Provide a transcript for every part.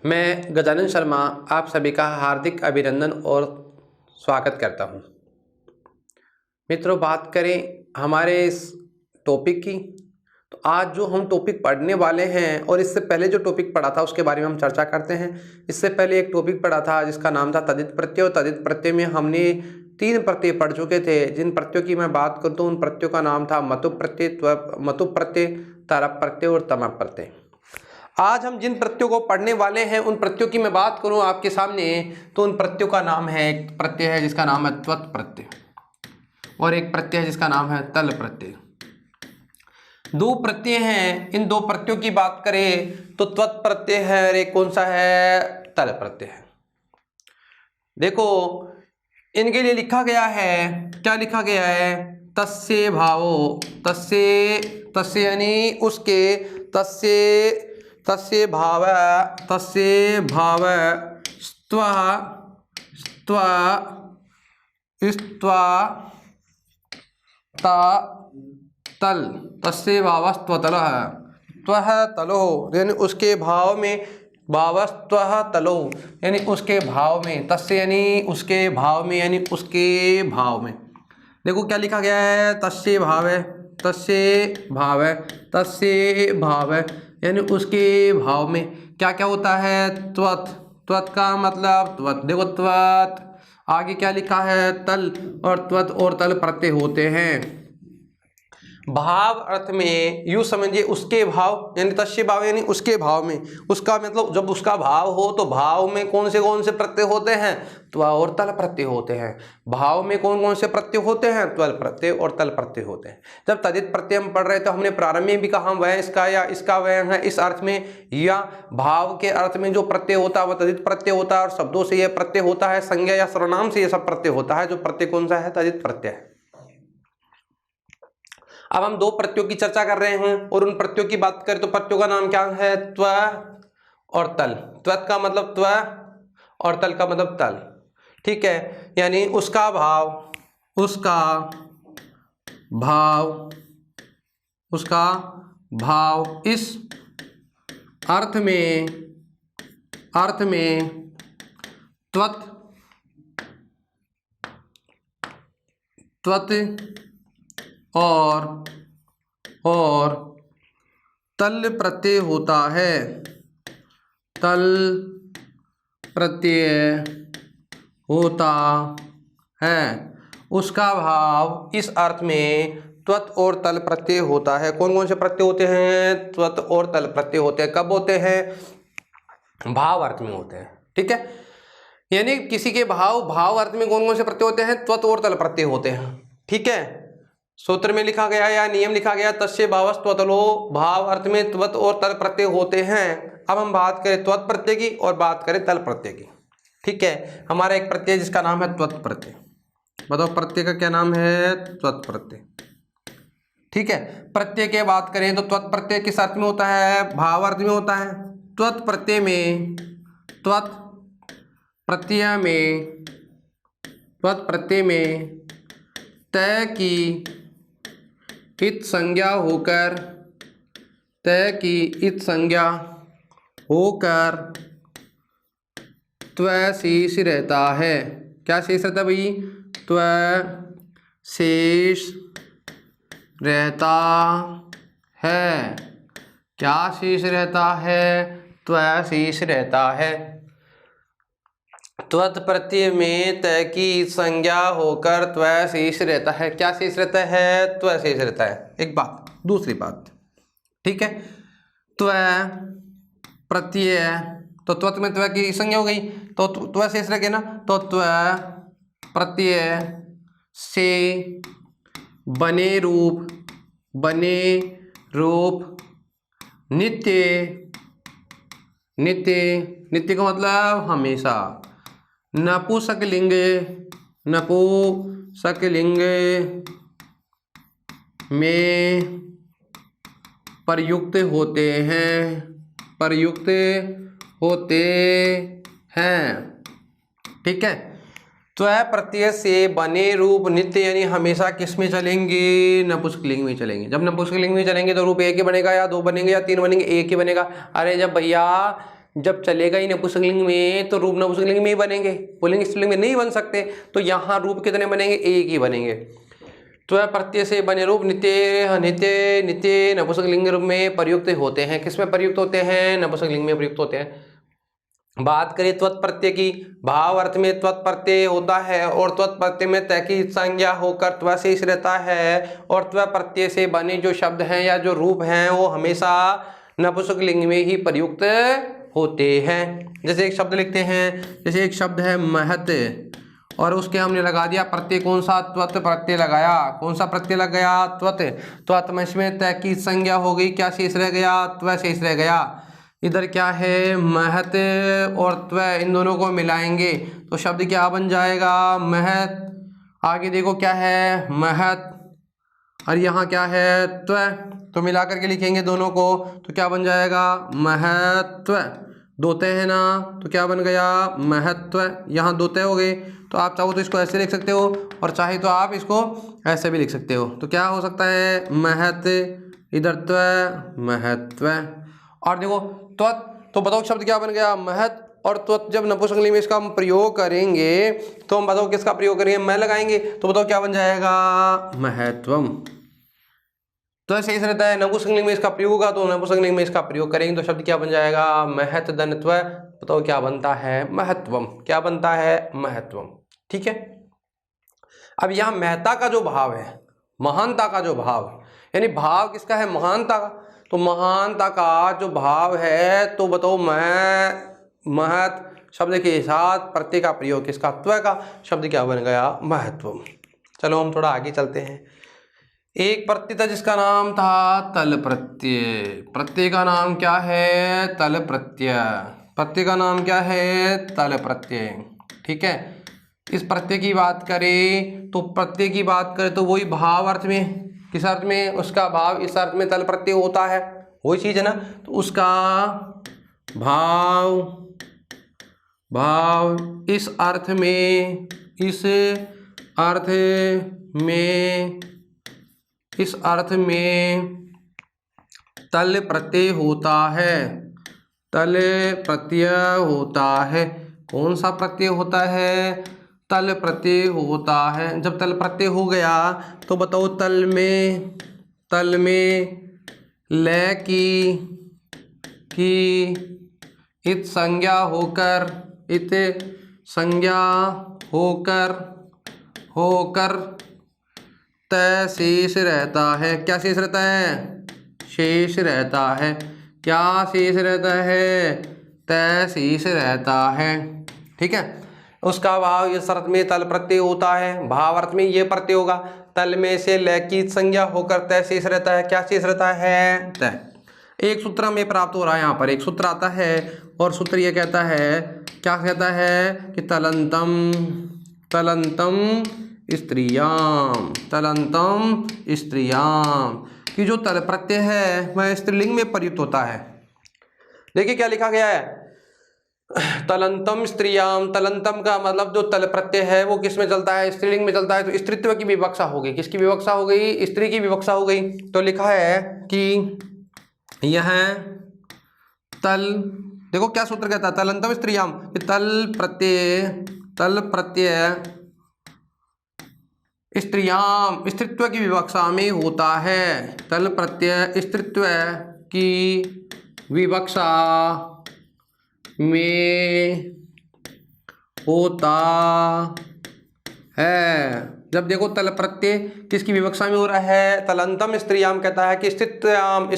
मैं गजानन शर्मा आप सभी का हार्दिक अभिनंदन और स्वागत करता हूं। मित्रों, बात करें हमारे इस टॉपिक की, तो आज जो हम टॉपिक पढ़ने वाले हैं और इससे पहले जो टॉपिक पढ़ा था उसके बारे में हम चर्चा करते हैं। इससे पहले एक टॉपिक पढ़ा था जिसका नाम था तद्धित प्रत्यय, और तद्धित प्रत्यय में हमने 3 प्रत्यय पढ़ चुके थे। जिन प्रत्ययों की मैं बात करता हूँ उन प्रत्ययों का नाम था मतु प्रत्यय, मतु प्रत्यय, तरप प्रत्यय और तमप प्रत्यय। आज हम जिन प्रत्ययों को पढ़ने वाले हैं उन प्रत्ययों की मैं बात करूं आपके सामने, तो उन प्रत्ययों का नाम है, एक प्रत्यय है जिसका नाम है त्वत् प्रत्यय और एक प्रत्यय है जिसका नाम है तल प्रत्यय। 2 प्रत्यय हैं। इन 2 प्रत्ययों की बात करें तो त्वत् प्रत्यय है और एक कौन सा है, तल प्रत्यय है। देखो इनके लिए लिखा गया है, क्या लिखा गया है, तस्य भावो, तस्य यानी उसके, तस्य भाव, स्त्वा तल, तस्य भावस्त्वतलः, त्वः तलो यानी उसके भाव में, भावस्त्वः तलो यानी उसके भाव में, तस्य यानी उसके भाव में, यानी उसके भाव में। देखो क्या लिखा गया है, तस्य भाव है, तस्य भाव है, तस्य भाव है यानी उसके भाव में क्या क्या होता है, त्वत्, त्वत् का मतलब त्वत्। देखो त्वत् आगे क्या लिखा है, तल, और त्वत् और तल प्रत्यय होते हैं। भाव अर्थ में यूँ समझिए उसके भाव यानी तस्य भाव यानी उसके भाव में, उसका मतलब जब उसका भाव हो तो भाव में कौन से प्रत्यय होते हैं, त्व और तल प्रत्यय होते हैं। भाव में कौन से प्रत्यय होते हैं, त्वल प्रत्यय और तल प्रत्यय होते हैं। जब तद्धित प्रत्यय हम पढ़ रहे थे हमने प्रारंभ में भी कहा वह इसका या इसका वह है इस अर्थ में, या भाव के अर्थ में जो प्रत्यय होता है वह तद्धित प्रत्यय होता है, और शब्दों से यह प्रत्यय होता है, संज्ञा या सर्वनाम से यह सब प्रत्यय होता है। जो प्रत्यय कौन सा है, तद्धित प्रत्यय है। अब हम 2 प्रत्ययों की चर्चा कर रहे हैं और उन प्रत्ययों की बात करें तो प्रत्ययों का नाम क्या है, त्व और तल। त्वत् का मतलब त्व और तल का मतलब तल, ठीक है। यानी उसका भाव, उसका भाव, उसका भाव इस अर्थ में, त्वत्, और तल प्रत्यय होता है, तल प्रत्यय होता है। उसका भाव इस अर्थ में त्वत् और तल प्रत्यय होता है। कौन से प्रत्यय होते हैं, त्वत् और तल प्रत्यय होते हैं। कब होते हैं, भाव अर्थ में होते हैं, ठीक है। यानी किसी के भाव अर्थ में कौन से प्रत्यय होते हैं, त्वत् और तल प्रत्यय होते हैं, ठीक है। सूत्र में लिखा गया या नियम लिखा गया, तस्य भावस्त्वतलो, भाव अर्थ में त्वत् और तल प्रत्यय होते हैं। अब हम बात करें त्वत् प्रत्यय की और बात करें तल प्रत्यय की, ठीक है। हमारा एक प्रत्यय जिसका नाम है त्वत् प्रत्यय, बताओ प्रत्यय का क्या नाम है, त्वत् प्रत्यय, ठीक है। प्रत्यय की बात करें तो त्वत् प्रत्यय किस अर्थ में होता है, भाव अर्थ में होता है। त्वत् प्रत्यय में, त्वत् प्रत्यय में तय की इत संज्ञा होकर, तय की इत संज्ञा होकर त्व शेष रहता है। क्या शेष रहता है भाई, त्व शेष रहता है। क्या शेष रहता है, त्व शेष रहता है। त्वत् प्रत्यय में तय की संज्ञा होकर त्व शेष रहता है। क्या शेष रहता है, त्व शेष रहता है। एक बात, दूसरी बात, ठीक है। त्व प्रत्यय, तो त्वत् में त्व की संज्ञा हो गई तो त्व शेष रह गया ना, तो त्व प्रत्यय से बने रूप नित्य का मतलब हमेशा, नपुंसकलिंग में प्रयुक्त होते हैं, ठीक है। त्व प्रत्यय से बने रूप नित्य यानी हमेशा किस में चलेंगे, नपुंसकलिंग में चलेंगे। जब नपुंसकलिंग में चलेंगे तो रूप एक ही बनेगा या 2 बनेंगे या 3 बनेंगे, एक ही बनेगा। अरे जब भैया जब चलेगा ही नपुंसकलिंग में तो रूप नपुंसकलिंग में ही बनेंगे, पुल्लिंग स्त्रीलिंग में नहीं बन सकते। तो यहाँ रूप कितने बनेंगे, एक ही बनेंगे। त्व प्रत्यय से बने रूप नित्य नित्य नित्य नपुंसकलिंग रूप में प्रयुक्त होते हैं। किसमें प्रयुक्त होते हैं, नपुंसकलिंग में प्रयुक्त होते हैं। बात करें त्वत प्रत्यय की, भाव अर्थ में त्वत प्रत्यय होता है और त्वत प्रत्यय में तय की संज्ञा होकर त्व शेष रहता है। और त्व प्रत्यय से बने जो शब्द हैं या जो रूप हैं वो हमेशा नपुंसकलिंग में ही प्रयुक्त होते हैं। जैसे एक शब्द लिखते हैं, जैसे एक शब्द है महत और उसके हमने लगा दिया प्रत्यय, कौन सा, त्वत प्रत्यय लगाया। कौन सा प्रत्यय लग गया, त्वत। त्वत में इसमें तय की संज्ञा हो गई, क्या शेष रह गया, त्व शेष रह गया। इधर क्या है, महत और त्व, इन दोनों को मिलाएंगे तो शब्द क्या बन जाएगा, महत। आगे देखो क्या है, महत, और यहाँ क्या है, त्व। तो मिला करके लिखेंगे दोनों को तो क्या बन जाएगा, महत्व। दो तय है ना तो क्या बन गया, महत्व। यहाँ दो तय हो गए तो आप चाहो तो इसको ऐसे लिख सकते हो और चाहे तो आप इसको ऐसे भी लिख सकते हो। तो क्या हो सकता है, महत, इधर त्व, महत्व। और देखो त्वत, तो बताओ शब्द क्या बन गया, महत। और त्वत जब नपुंसकलिंग में इसका हम प्रयोग करेंगे तो हम बताओ किसका प्रयोग करेंगे, मैं लगाएंगे तो बताओ क्या बन जाएगा, महत्वम। तो शेष रहता है, नपुंसकलिंग में इसका प्रयोग होगा तो नपुंसकलिंग में इसका प्रयोग करेंगे तो शब्द क्या बन जाएगा, महत धनत्व। बताओ क्या बनता है, महत्वम। क्या बनता है, महत्वम। ठीक है। अब यहाँ महता का जो भाव है, महानता का जो भाव है, यानी भाव किसका है, महानता का। तो महानता का जो भाव है तो बताओ महत शब्द के साथ प्रत्यय का प्रयोग किसका, त्व का। शब्द क्या बन गया, महत्वम। चलो हम थोड़ा आगे चलते हैं। एक प्रत्यय था जिसका नाम था तल प्रत्यय। प्रत्यय का नाम क्या है, तल प्रत्यय। प्रत्यय का नाम क्या है, तल प्रत्यय। ठीक है। इस प्रत्यय की बात करें तो प्रत्यय की बात करें तो वही भाव अर्थ में, किस अर्थ में, उसका भाव इस अर्थ में तल प्रत्यय होता है, वही चीज है ना। तो उसका भाव इस अर्थ में, इस अर्थ में तल प्रत्यय होता है। तल प्रत्यय होता है। कौन सा प्रत्यय होता है, तल प्रत्यय होता है। जब तल प्रत्यय हो गया तो बताओ तल में लय की इत संज्ञा होकर तय शेष रहता है। क्या शेष रहता है, शेष रहता है। क्या शेष रहता है, तय शेष रहता है। ठीक है। उसका भाव इस अर्थ में तल प्रत्यय होता है, भाव अर्थ में ये प्रत्यय होगा। तल में से लय की संज्ञा होकर तय शेष रहता है। क्या शेष रहता है, तय। एक सूत्र हमें प्राप्त हो रहा है, यहाँ पर एक सूत्र आता है और सूत्र ये कहता है, क्या कहता है कि तलंतम स्त्रियाम कि जो तल प्रत्यय है वह स्त्रीलिंग में प्रयुक्त होता है। देखिए क्या लिखा गया है, तलंतम स्त्रियाम। तलंतम का मतलब जो तल प्रत्यय है वो किस में चलता है, स्त्रीलिंग में चलता है। तो स्त्रीत्व की विवक्षा हो गई, किसकी विवक्षा हो गई, स्त्री की विवक्षा हो गई। तो लिखा है कि यह तल, देखो क्या सूत्र कहता है, तलंतम स्त्रियाम, तल प्रत्यय स्त्रियाम स्त्रीत्व की विवक्षा में होता है। तल प्रत्यय स्त्रीत्व की विवक्षा में होता है। जब देखो तल प्रत्यय किसकी विवक्षा में हो रहा है, तलंतम स्त्रियाम कहता है कि स्त्रियाम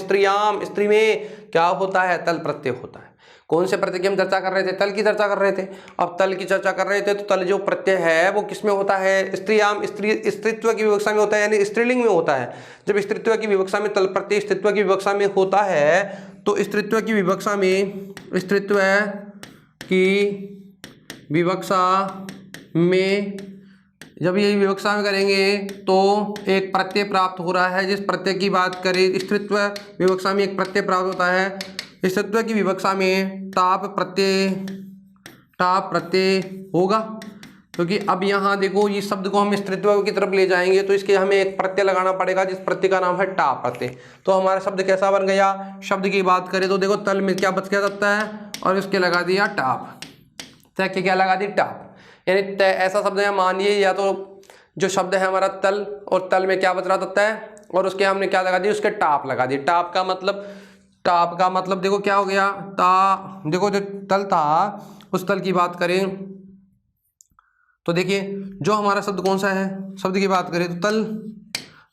स्त्री में क्या होता है, तल प्रत्यय होता है। कौन से प्रत्यय की हम चर्चा कर रहे थे, तल की चर्चा कर रहे थे। अब तल की चर्चा कर रहे थे तो तल जो प्रत्यय है वो किस में होता है, स्त्रियाम स्त्रीत्व की विवक्षा में होता है, यानी स्त्रीलिंग में होता है। जब स्त्रीत्व की विवक्षा में तल प्रत्यय स्त्रीत्व की विवक्षा में होता है तो स्त्रीत्व की विवक्षा में जब ये विवक्षा में करेंगे तो एक प्रत्यय प्राप्त हो रहा है। जिस प्रत्यय की बात करें, स्त्रीत्व विवक्षा में एक प्रत्यय प्राप्त होता है। स्त्रीत्व की विवक्षा में टाप प्रत्यय होगा। क्योंकि अब यहाँ देखो ये शब्द को हम स्त्रीत्व की तरफ ले जाएंगे तो इसके हमें एक प्रत्यय लगाना पड़ेगा, जिस प्रत्यय का नाम है टाप प्रत्यय। तो हमारा शब्द कैसा बन गया, शब्द की बात करें तो देखो तल में क्या बच क्या सकता है, और इसके लगा दिया टाप, तय के क्या लगा दी टाप, यानी तय ऐसा शब्द है, मानिए या तो जो शब्द है हमारा तल, और तल में क्या बच रहा था तय, और उसके हमने क्या लगा दी, उसके टाप लगा दी। टाप का मतलब देखो क्या हो गया, ता, देखो जो तल था उस तल की बात करें तो देखिए जो हमारा शब्द कौन सा है, शब्द की बात करें तो तल,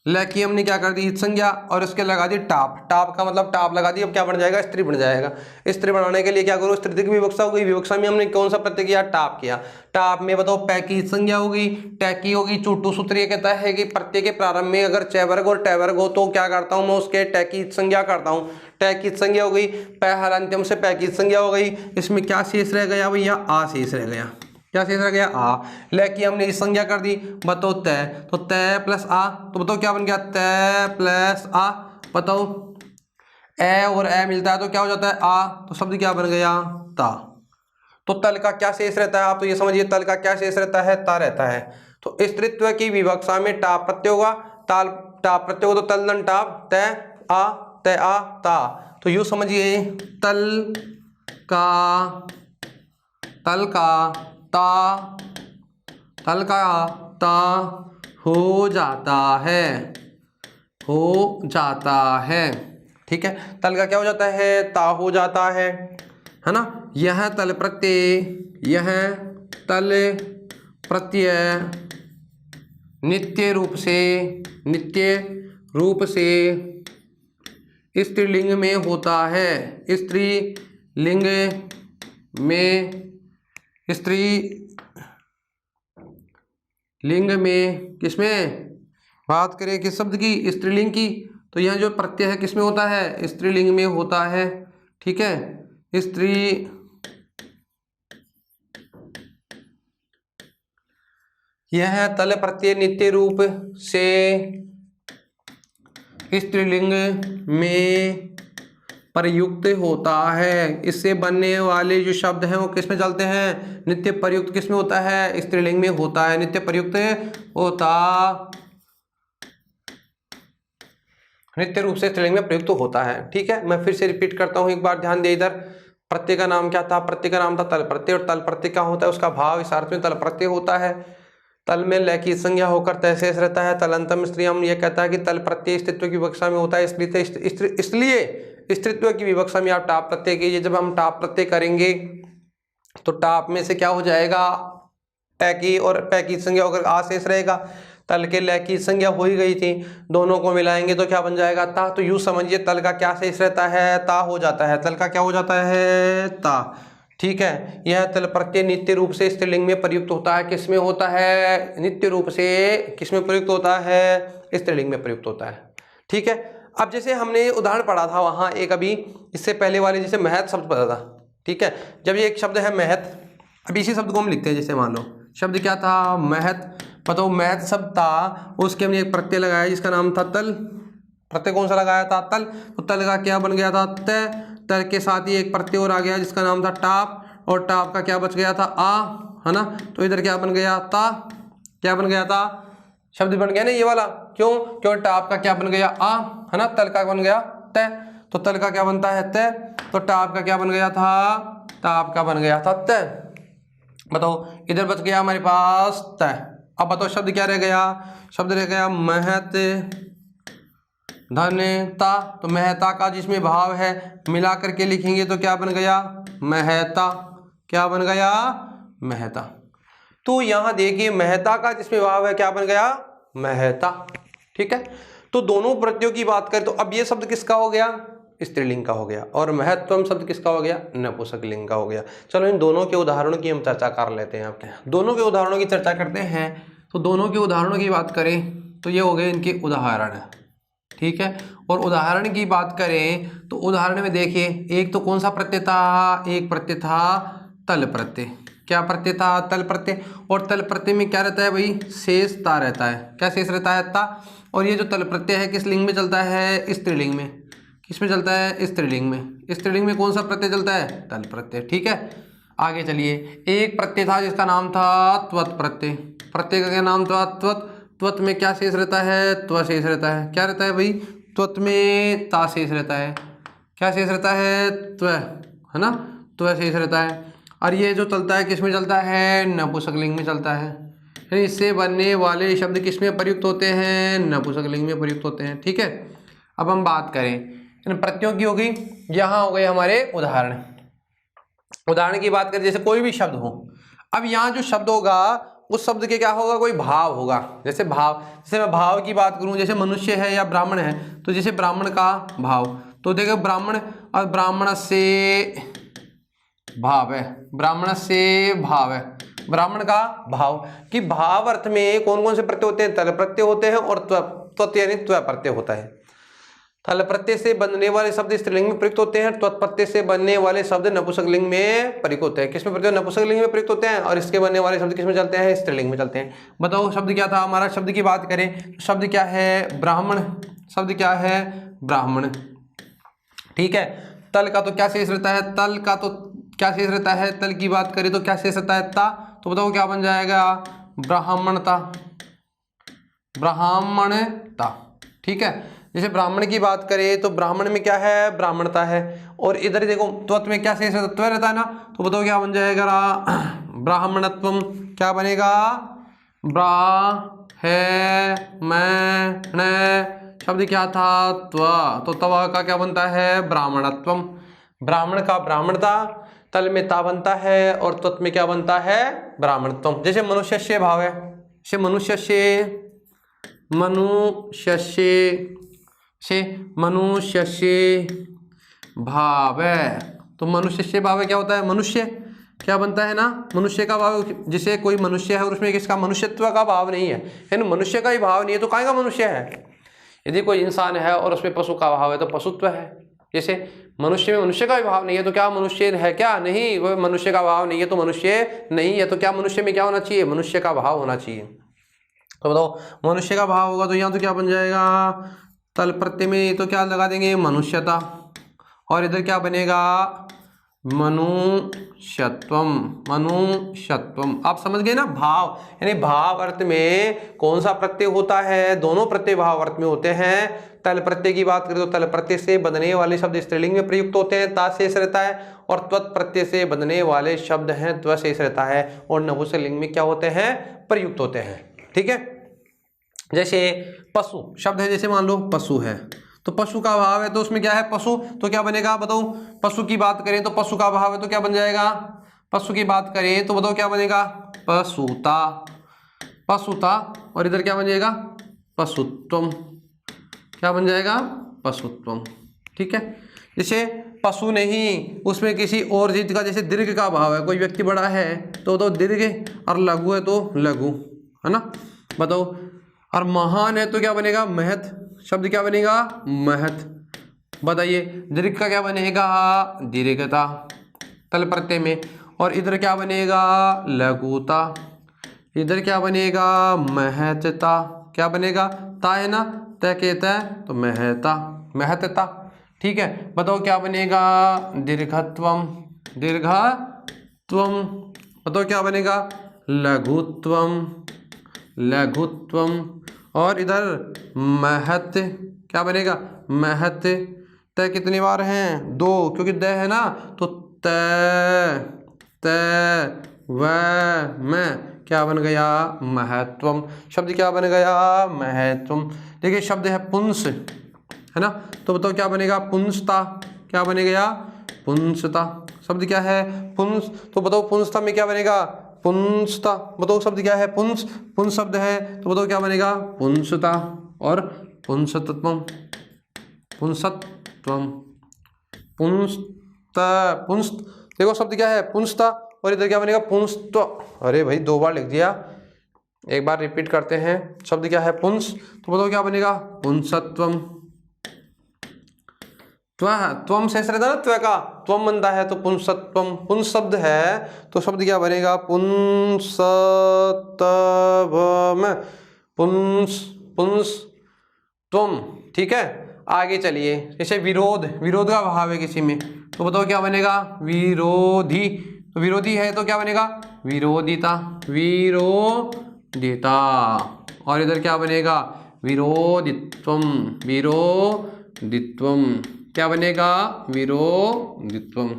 ल की हमने क्या कर दी संज्ञा, और उसके लगा दी टाप। टाप का मतलब टाप लगा दी, अब क्या बन जाएगा, स्त्री बन जाएगा। स्त्री बनाने के लिए क्या करो, स्त्री की विवक्षा हो गई, विवक्षा में हमने कौन सा प्रत्यय किया, टाप किया। टाप में बताओ पै की संज्ञा होगी, टै की होगी। चोटू सूत्र ये कहता है कि प्रत्यय के प्रारंभ में अगर चै वर्ग और टै वर्ग हो तो क्या करता हूं मैं, उसके टै की संज्ञा करता हूं। टै की संज्ञा हो गई, पै हलांत्यम से पै की संज्ञा हो गई। इसमें क्या शेष रह गया भैया, आ शेष रह गया। क्या शेष रह गया, आ। ले की हमने इस संज्ञा कर दी, बताओ तय, तो तय प्लस आ, तो बताओ क्या बन गया, तय प्लस आ। बताओ ए और ए मिलता है तो क्या हो जाता है, आ, तो शब्द क्या बन गया, ता। तो तल का क्या शेष रहता है, आप तो ये समझिए तल का क्या शेष रहता है, ता रहता है। तो स्त्रीत्व की विवक्षा में टाप प्रत्यय होगा, ताल टाप प्रत्यय होगा तो तल दन टाप, तय आ ता। तो यूं समझिए तल का ता हो जाता है, ठीक है। तल का क्या हो जाता है, ता हो जाता है ना। यह तल प्रत्यय नित्य रूप से स्त्रीलिंग में होता है, स्त्रीलिंग में किसमें बात करें, किस शब्द की, स्त्रीलिंग की। तो यह जो प्रत्यय है किसमें होता है, स्त्रीलिंग में होता है, ठीक है। यह तल प्रत्यय नित्य रूप से स्त्रीलिंग में प्रयुक्त होता है। इससे बनने वाले जो शब्द हैं वो किसमें चलते हैं, नित्य प्रयुक्त किसमें होता है, स्त्रीलिंग में होता है, नित्य प्रयुक्त नित्य रूप से स्त्रीलिंग में प्रयुक्त होता है, ठीक है। मैं फिर से रिपीट करता हूं, एक बार ध्यान दे। इधर प्रत्यय का नाम क्या था, प्रत्यय का नाम था तल प्रत्यय, और तल प्रत्यय क्या होता है, उसका भाव इस अर्थ में तल प्रत्यय होता है। तल में ल की संज्ञा होकर तय शेष रहता है। तलंतम स्त्रीयम यह कहता है कि तल प्रत्यय स्त्रीत्व की विवक्षा में होता है, इसलिए स्त्रीत्व की विवक्षा में आप टाप प्रत्यय कीजिए। जब हम टाप प्रत्यय करेंगे तो टाप में से क्या हो जाएगा, टै की और पै की संज्ञा होकर आ शेष रहेगा। तल के ल की संज्ञा हो ही गई थी, दोनों को मिलाएंगे तो क्या बन जाएगा, ता। तो यूं समझिए तल का क्या शेष रहता है, ता हो जाता है। तल का क्या हो जाता है, ता, ठीक है। यह तल प्रत्यय नित्य रूप से स्त्रीलिंग में प्रयुक्त होता है, किसमें होता है, नित्य रूप से किसमें प्रयुक्त होता है, स्त्रीलिंग में प्रयुक्त होता है, ठीक है। अब जैसे हमने उदाहरण पढ़ा था वहां एक, अभी इससे पहले वाले जैसे महत शब्द पढ़ा था, ठीक है। जब ये एक शब्द है महत, अब इसी शब्द को हम लिखते हैं, जैसे मान लो शब्द क्या था, महत। बताओ महत शब्द था, उसके हमने एक प्रत्यय लगाया जिसका नाम था तल। प्रत्यय कौन सा लगाया था, तल। तो तल का क्या बन गया था, तय। तल के साथ ही एक प्रत्यय और आ गया जिसका नाम था टाप, और टाप का क्या बच गया था, आ, है ना। तो इधर क्या बन गया, ता। क्या बन गया था, शब्द बन गया ना ये वाला, क्यों टाप का क्या बन गया, आ, है ना। तल का बन गया तय, तो तल का क्या बनता है, तय। तो टाप का क्या बन गया था, टाप का बन गया था तय। बताओ इधर बच गया हमारे पास तय। अब बताओ शब्द क्या रह गया, शब्द रह गया महत धन्यता। तो महता का जिसमें भाव है मिला करके लिखेंगे तो क्या बन गया, महता। क्या बन गया, महता। तो यहां देखिए महता का जिसमें भाव है क्या बन गया, महता, ठीक है। तो दोनों प्रत्ययों की बात करें तो अब ये शब्द किसका हो गया, स्त्रीलिंग का हो गया, और महत्वम शब्द किसका हो गया, नपुंसकलिंग का हो गया। चलो इन दोनों के उदाहरणों की हम चर्चा कर लेते हैं। आपके दोनों के उदाहरणों की चर्चा करते हैं। तो दोनों के उदाहरणों की बात करें तो ये हो गए इनके उदाहरण, ठीक है। और उदाहरण की बात करें तो उदाहरण में देखिए एक तो कौन सा प्रत्यय था, एक प्रत्यय था तल प्रत्यय। क्या प्रत्यय था, तल प्रत्यय। और तल प्रत्यय में क्या रहता है भाई, शेष ता रहता है। क्या शेष रहता है, ता। और ये जो तल प्रत्यय है किस लिंग में चलता है, स्त्रीलिंग में। किसमें चलता है, स्त्रीलिंग में। स्त्रीलिंग में कौन सा प्रत्यय चलता है, तल प्रत्यय, ठीक है। आगे चलिए, एक प्रत्यय था जिसका नाम था त्वत प्रत्यय। प्रत्यय का क्या नाम था? त्वत। त्वत में क्या शेष रहता है? त्व शेष रहता है। क्या रहता है भाई? त्वत में ता शेष रहता है। क्या शेष रहता है? त्व, है ना, त्व शेष रहता है। और ये जो चलता है किस में चलता है? नपुंसकलिंग में चलता है। यानी इससे बनने वाले शब्द किस में प्रयुक्त होते हैं? नपुंसकलिंग में प्रयुक्त होते हैं। ठीक है, अब हम बात करें इन प्रत्ययों की होगी। यहाँ हो गए हमारे उदाहरण। उदाहरण की बात करें, जैसे कोई भी शब्द हो, अब यहाँ जो शब्द होगा उस शब्द के क्या होगा? कोई भाव होगा। जैसे भाव, जैसे मैं भाव की बात करूँ, जैसे मनुष्य है या ब्राह्मण है, तो जैसे ब्राह्मण का भाव, तो देखो ब्राह्मण और ब्राह्मण से भाव है, ब्राह्मण से भाव है, ब्राह्मण का भाव। कि भाव अर्थ में कौन कौन से प्रत्यय होते हैं? तल प्रत्यय होते हैं और त्वत यानी त्व प्रत्यय होता है। तल प्रत्यय से बनने वाले शब्द स्त्रीलिंग में प्रयुक्त होते हैं, त्वत प्रत्यय से बनने वाले शब्द नपुंसकलिंग में प्रयुक्त होते हैं। किसमें प्रयुक्त? नपुंसकलिंग में प्रयुक्त होते हैं। और इसके बनने वाले शब्द किसमें चलते हैं? स्त्रीलिंग में चलते हैं। बताओ शब्द क्या था हमारा? शब्द की बात करें, शब्द क्या है? ब्राह्मण। शब्द क्या है? ब्राह्मण। ठीक है, तल का तो क्या शेष रहता है? तल का तो क्या शेष रहता है? तल की बात करें तो क्या शेष रहता है? ता। तो बताओ क्या बन जाएगा? ब्राह्मणता। ब्राह्मणता। ठीक है, जैसे ब्राह्मण की बात करें तो ब्राह्मण में क्या है? ब्राह्मणता है। और इधर देखो त्वत में क्या शेष तत्व रहता है ना, तो बताओ क्या बन जाएगा? ब्राह्मणत्वम। क्या बनेगा? ब्रा है मैं शब्द क्या था? त्व। तो तव का क्या बनता है? ब्राह्मणत्वम। ब्राह्मण का ब्राह्मणता, तल में ता बनता है और त्वत में क्या बनता है? ब्राह्मणत्वम। जैसे मनुष्य से भाव है, जैसे मनुष्य से भाव है, तो मनुष्य से भाव है क्या होता है? मनुष्य। क्या बनता है ना? मनुष्य का भाव। जिसे कोई मनुष्य है और उसमें किसका? मनुष्यत्व का भाव नहीं है, यानी मनुष्य का ही भाव नहीं है, तो काहे का मनुष्य है? यदि कोई इंसान है और उसमें पशु का भाव है तो पशुत्व है। जैसे मनुष्य में मनुष्य का भी भाव नहीं है तो क्या मनुष्य है? क्या नहीं, वो मनुष्य का भाव नहीं है तो मनुष्य नहीं है। तो क्या मनुष्य में क्या होना चाहिए? मनुष्य का भाव होना चाहिए। तो बताओ मनुष्य का भाव होगा तो यहाँ तो क्या बन जाएगा? तल प्रत्यय में तो क्या लगा देंगे? मनुष्यता। और इधर क्या बनेगा? मनुष्यत्वम। मनुष्यत्वम। आप समझ गए ना? भाव यानी भाव अर्थ में कौन सा प्रत्यय होता है? दोनों प्रत्यय भाव अर्थ में होते हैं। तल प्रत्यय की बात करें तो तल प्रत्यय से बनने वाले शब्द स्त्रीलिंग में प्रयुक्त होते हैं, ता शेष रहता है। और त्वत प्रत्यय से बनने वाले शब्द हैं, त्व शेष रहता है। और नपुंसकलिंग में क्या होते हैं? प्रयुक्त होते हैं। ठीक है, जैसे पशु शब्द है, जैसे मान लो पशु है, तो पशु का भाव है तो उसमें क्या है? पशु। तो क्या बनेगा? बताओ पशु की बात करें तो पशु का भाव है तो क्या बन जाएगा? पशु की बात करें तो बताओ क्या बनेगा? पशुता। पशुता। और इधर क्या बन जाएगा? पशुत्वम। क्या बन जाएगा? पशुत्वम। ठीक है, जैसे पशु नहीं, उसमें किसी और चीज का, जैसे दीर्घ का भाव है, कोई व्यक्ति बड़ा है तो दीर्घ, और लघु है तो लघु, है ना। बताओ, और महान है तो क्या बनेगा? महत। शब्द क्या बनेगा? महत। बताइए दीर्घ का क्या बनेगा? दीर्घता तल प्रत्यय में। और इधर क्या बनेगा? लघुता। इधर क्या बनेगा? महतता। क्या बनेगा? ता है ना, तय कहता है तो महता, महतता। ठीक है, बताओ क्या बनेगा? दीर्घत्वम। दीर्घत्वम। बताओ क्या बनेगा? लघुत्वम। लघुत्वम। और इधर महत। क्या बनेगा? महत। तय कितनी बार हैं? दो, क्योंकि द है ना, तो त व मैं क्या बन गया? महत्वम। शब्द क्या बन गया? महत्वम। देखिए शब्द है पुंस, है ना, तो बताओ क्या बनेगा? पुंसता। क्या बनेगा? पुंसता। शब्द क्या है? पुंस। तो बताओ पुंसता में क्या बनेगा? पुंसता। बताओ शब्द क्या है? पुंस। पुंस शब्द है तो बताओ क्या बनेगा? पुंसता और पुंसतत्वम। पुंसत्वम। पुंस्त। पुंस्त। देखो शब्द क्या है? पुंसता। और इधर क्या बनेगा? पुंस्त। अरे भाई दो बार लिख दिया, एक बार रिपीट करते हैं। शब्द क्या है? पुंस। तो बताओ क्या बनेगा? पुंसत्वम। त्वम शेष रहता है ना, त्व का त्वम बनता है तो पुंसत्वम। पुंस शब्द है तो शब्द क्या बनेगा? पुंसत्वम। पुंस। पुंस त्वम। ठीक है, आगे चलिए। जैसे विरोध, विरोध का भाव है किसी में, तो बताओ क्या बनेगा? विरोधी। तो विरोधी है तो क्या बनेगा विरोधिता, विरोधिता। और इधर क्या बनेगा विरोधित्वम, विरोधित्वम क्या बनेगा विरोधित्वम।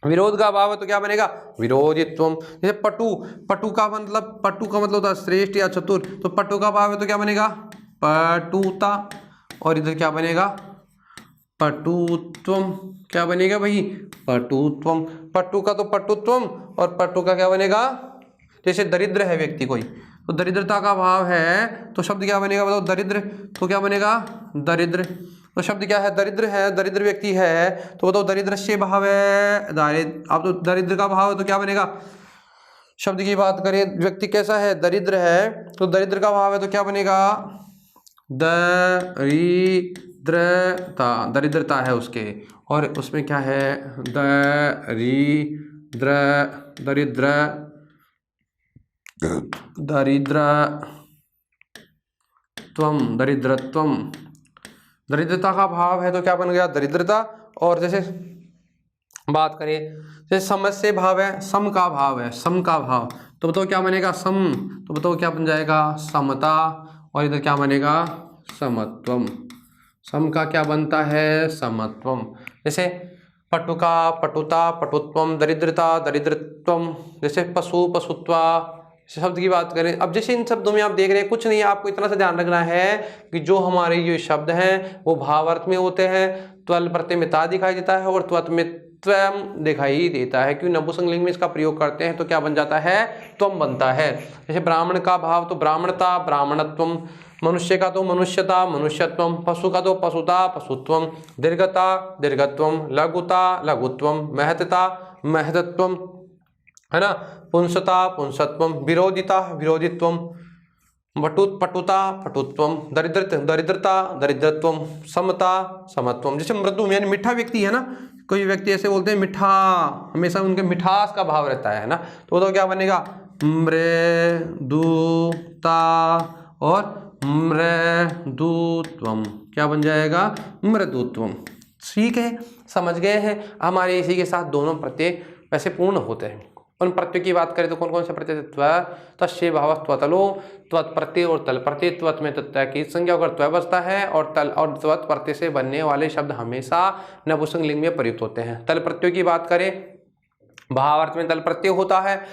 विरोध का भाव है तो क्या बनेगा विरोधित्वम। जैसे पटु, पटु का मतलब होता है श्रेष्ठ या चतुर, तो पटु का भाव है तो क्या बनेगा पटुता। और इधर क्या बनेगा पटुत्वम, क्या बनेगा भाई पटुत्वम। पटु का तो पटुत्वम और पटु का क्या बनेगा, जैसे दरिद्र है व्यक्ति कोई, तो दरिद्रता का भाव है तो शब्द क्या बनेगा बताओ दरिद्र, तो क्या बनेगा दरिद्र। तो शब्द क्या है दरिद्र व्यक्ति है, तो बताओ दरिद्र से भाव है अब तो दरिद्र का भाव है तो क्या बनेगा, शब्द की बात करें व्यक्ति कैसा है दरिद्र है, तो दरिद्र का भाव है तो क्या बनेगा दरिद्रता, दरिद्रता है उसके, और उसमें क्या है दरिद्र, दरिद्र, दरिद्रत्वम, दरिद्रत्वम। दरिद्रता का भाव है तो क्या बन गया दरिद्रता। और जैसे बात करें जैसे समझ से भाव है, सम का भाव है, सम का भाव, तो बताओ क्या बनेगा सम, तो बताओ क्या बन जाएगा समता। और इधर क्या बनेगा समत्वम, सम का क्या बनता है समत्वम। जैसे पटुका, पटुता, पटुत्वम, दरिद्रता, दरिद्रत्वम। जैसे पशु, पशुत्वा शब्द की बात करें, अब जैसे इन शब्दों में आप देख रहे हैं कुछ नहीं है, आपको इतना सा ध्यान रखना है कि जो हमारे ये शब्द हैं वो भावार्थ में होते हैं, त्वल प्रत्यय में ता दिखाई देता है और त्वत में त्वम दिखाई देता है, क्योंकि नपुंसकलिंग में इसका प्रयोग करते हैं तो क्या बन जाता है त्वम बनता है। जैसे ब्राह्मण का भाव तो ब्राह्मणता, ब्राह्मणत्वम। मनुष्य का तो मनुष्यता, मनुष्यत्वम। पशु का तो पशुता, पशुत्वम। दीर्घता, दीर्घत्वम। लघुता, लघुत्वम। महतता, महतत्वम, है ना। पुंसता, पुंसत्वम। विरोधिता, विरोधित्वम। पटुता, पटुत्वम। दरिद्रता, दरिद्रत्वम। समता, समत्वम। जैसे मृदु यानी मीठा व्यक्ति है ना, कोई व्यक्ति ऐसे बोलते हैं मीठा, हमेशा उनके मिठास का भाव रहता है ना, तो क्या बनेगा मृदुता और मृदुत्वम, क्या बन जाएगा मृदुत्वम। ठीक है, समझ गए हैं। हमारे इसी के साथ दोनों प्रत्यय वैसे पूर्ण होते हैं। उन प्रत्यय की बात करें तो कौन कौन से प्रत्यय, तस्य भाव त्वतलो, त्वत प्रत्यय और तल प्रत्यय। त्वत में तत्व की संज्ञा होकर त्व बसता है, और तल और त्वत प्रत्यय से बनने वाले शब्द हमेशा नपुंसक लिंग में प्रयुक्त होते हैं। तल प्रत्यय की बात करें, भावार्थ में तल प्रत्यय होता है,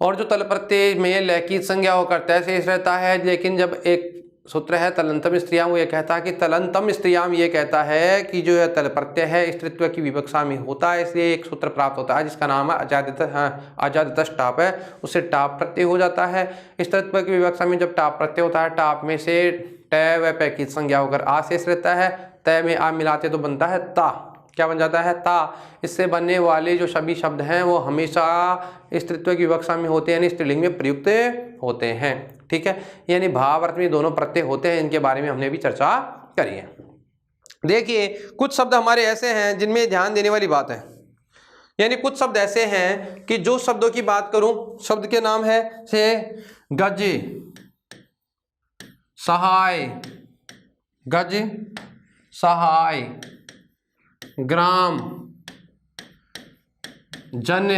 और जो तल प्रत्यय में लैकित संज्ञा होकर तय शेष रहता है। लेकिन जब एक सूत्र है तलंतम स्त्रियाम, वो ये कहता है कि तलंतम स्त्रियाम, ये कहता है कि जो है तल प्रत्यय है स्त्रीत्व की विवक्षा में होता है, इसलिए एक सूत्र प्राप्त होता है जिसका नाम है अजादितस टाप है, उससे टाप प्रत्यय हो जाता है। स्त्रीत्व की विवक्षा में जब टाप प्रत्यय होता है, टाप में से ट व पे की संज्ञा होकर आ शेष रहता है, तय में आ मिलाते तो बनता है ता, क्या बन जाता है ता। इससे बनने वाले जो सभी शब्द हैं वो हमेशा स्त्रीत्व की विवक्षा में होते हैं, यानी स्त्रीलिंग में प्रयुक्त होते हैं। ठीक है, यानी भाव अर्थ में दोनों प्रत्यय होते हैं, इनके बारे में हमने भी चर्चा करी है। देखिए कुछ शब्द हमारे ऐसे हैं जिनमें ध्यान देने वाली बात है, यानी कुछ शब्द ऐसे हैं कि जो शब्दों की बात करूं, शब्द के नाम है से गज, सहाय, गज, सहाय, ग्राम, जन,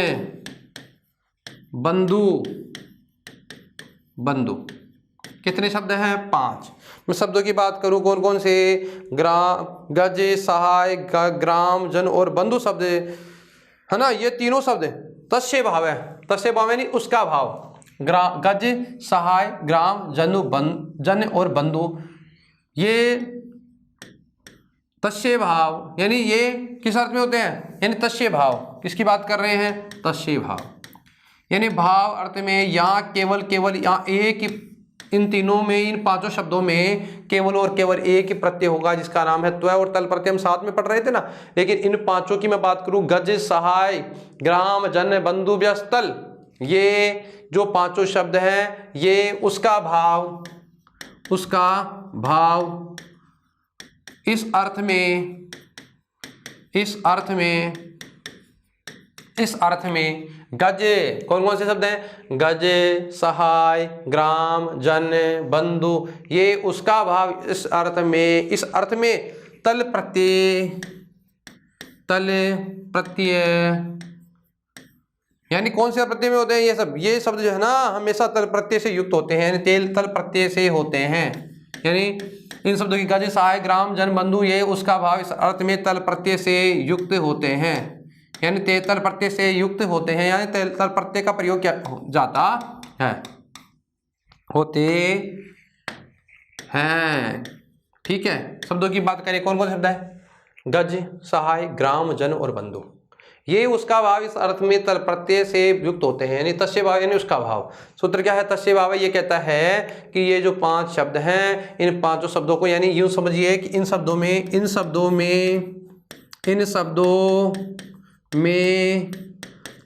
बंधु, बंधु। कितने शब्द हैं 5। मैं शब्दों की बात करूं कौन कौन से, ग्राम, गज, सहाय, ग्राम, जन और बंधु शब्द है ना, ये तीनों शब्द तस्य भाव है। तस्य भाव यानी उसका भाव, गज, सहाय, ग्राम, जन और बंधु, ये तस्य भाव यानी ये किस अर्थ में होते हैं, यानी तस्य भाव। किसकी बात कर रहे हैं, तस्य भाव, यानी भाव अर्थ में यहाँ केवल यहाँ एक, इन तीनों में, इन 5 शब्दों में केवल और केवल एक ही प्रत्यय होगा जिसका नाम है त्व, और तल प्रत्यय हम साथ में पढ़ रहे थे ना। लेकिन इन 5 की मैं बात करूं, गज, सहाय, ग्राम, जन, बंधु, व्यस्तल, ये जो 5 शब्द हैं ये उसका भाव इस अर्थ में गज, कौन कौन से शब्द हैं, गज, सहाय, ग्राम, जन, बंधु, ये उसका भाव इस अर्थ में तल प्रत्यय यानी कौन से प्रत्यय में होते हैं ये शब्द जो है ना हमेशा तल प्रत्यय से युक्त होते हैं, यानी तेल तल प्रत्यय से होते हैं। यानी इन शब्दों की गज सहाय ग्राम जन बंधु ये उसका भाव इस अर्थ में तल प्रत्यय से युक्त होते हैं, यानी ते तल प्रत्यय से युक्त होते हैं, यानी तेल तल प्रत्यय का प्रयोग क्या जाता है, होते हैं। ठीक है, शब्दों की बात करें कौन कौन शब्द है, गज सहाय ग्राम जन और बंधु, ये उसका भाव इस अर्थ में तल प्रत्यय से युक्त होते हैं, यानी तस्य भाव यानी उसका भाव। सूत्र क्या है, तस्य भाव ये कहता है कि ये जो 5 शब्द हैं इन 5 शब्दों को, यानी यूं समझिए कि इन शब्दों में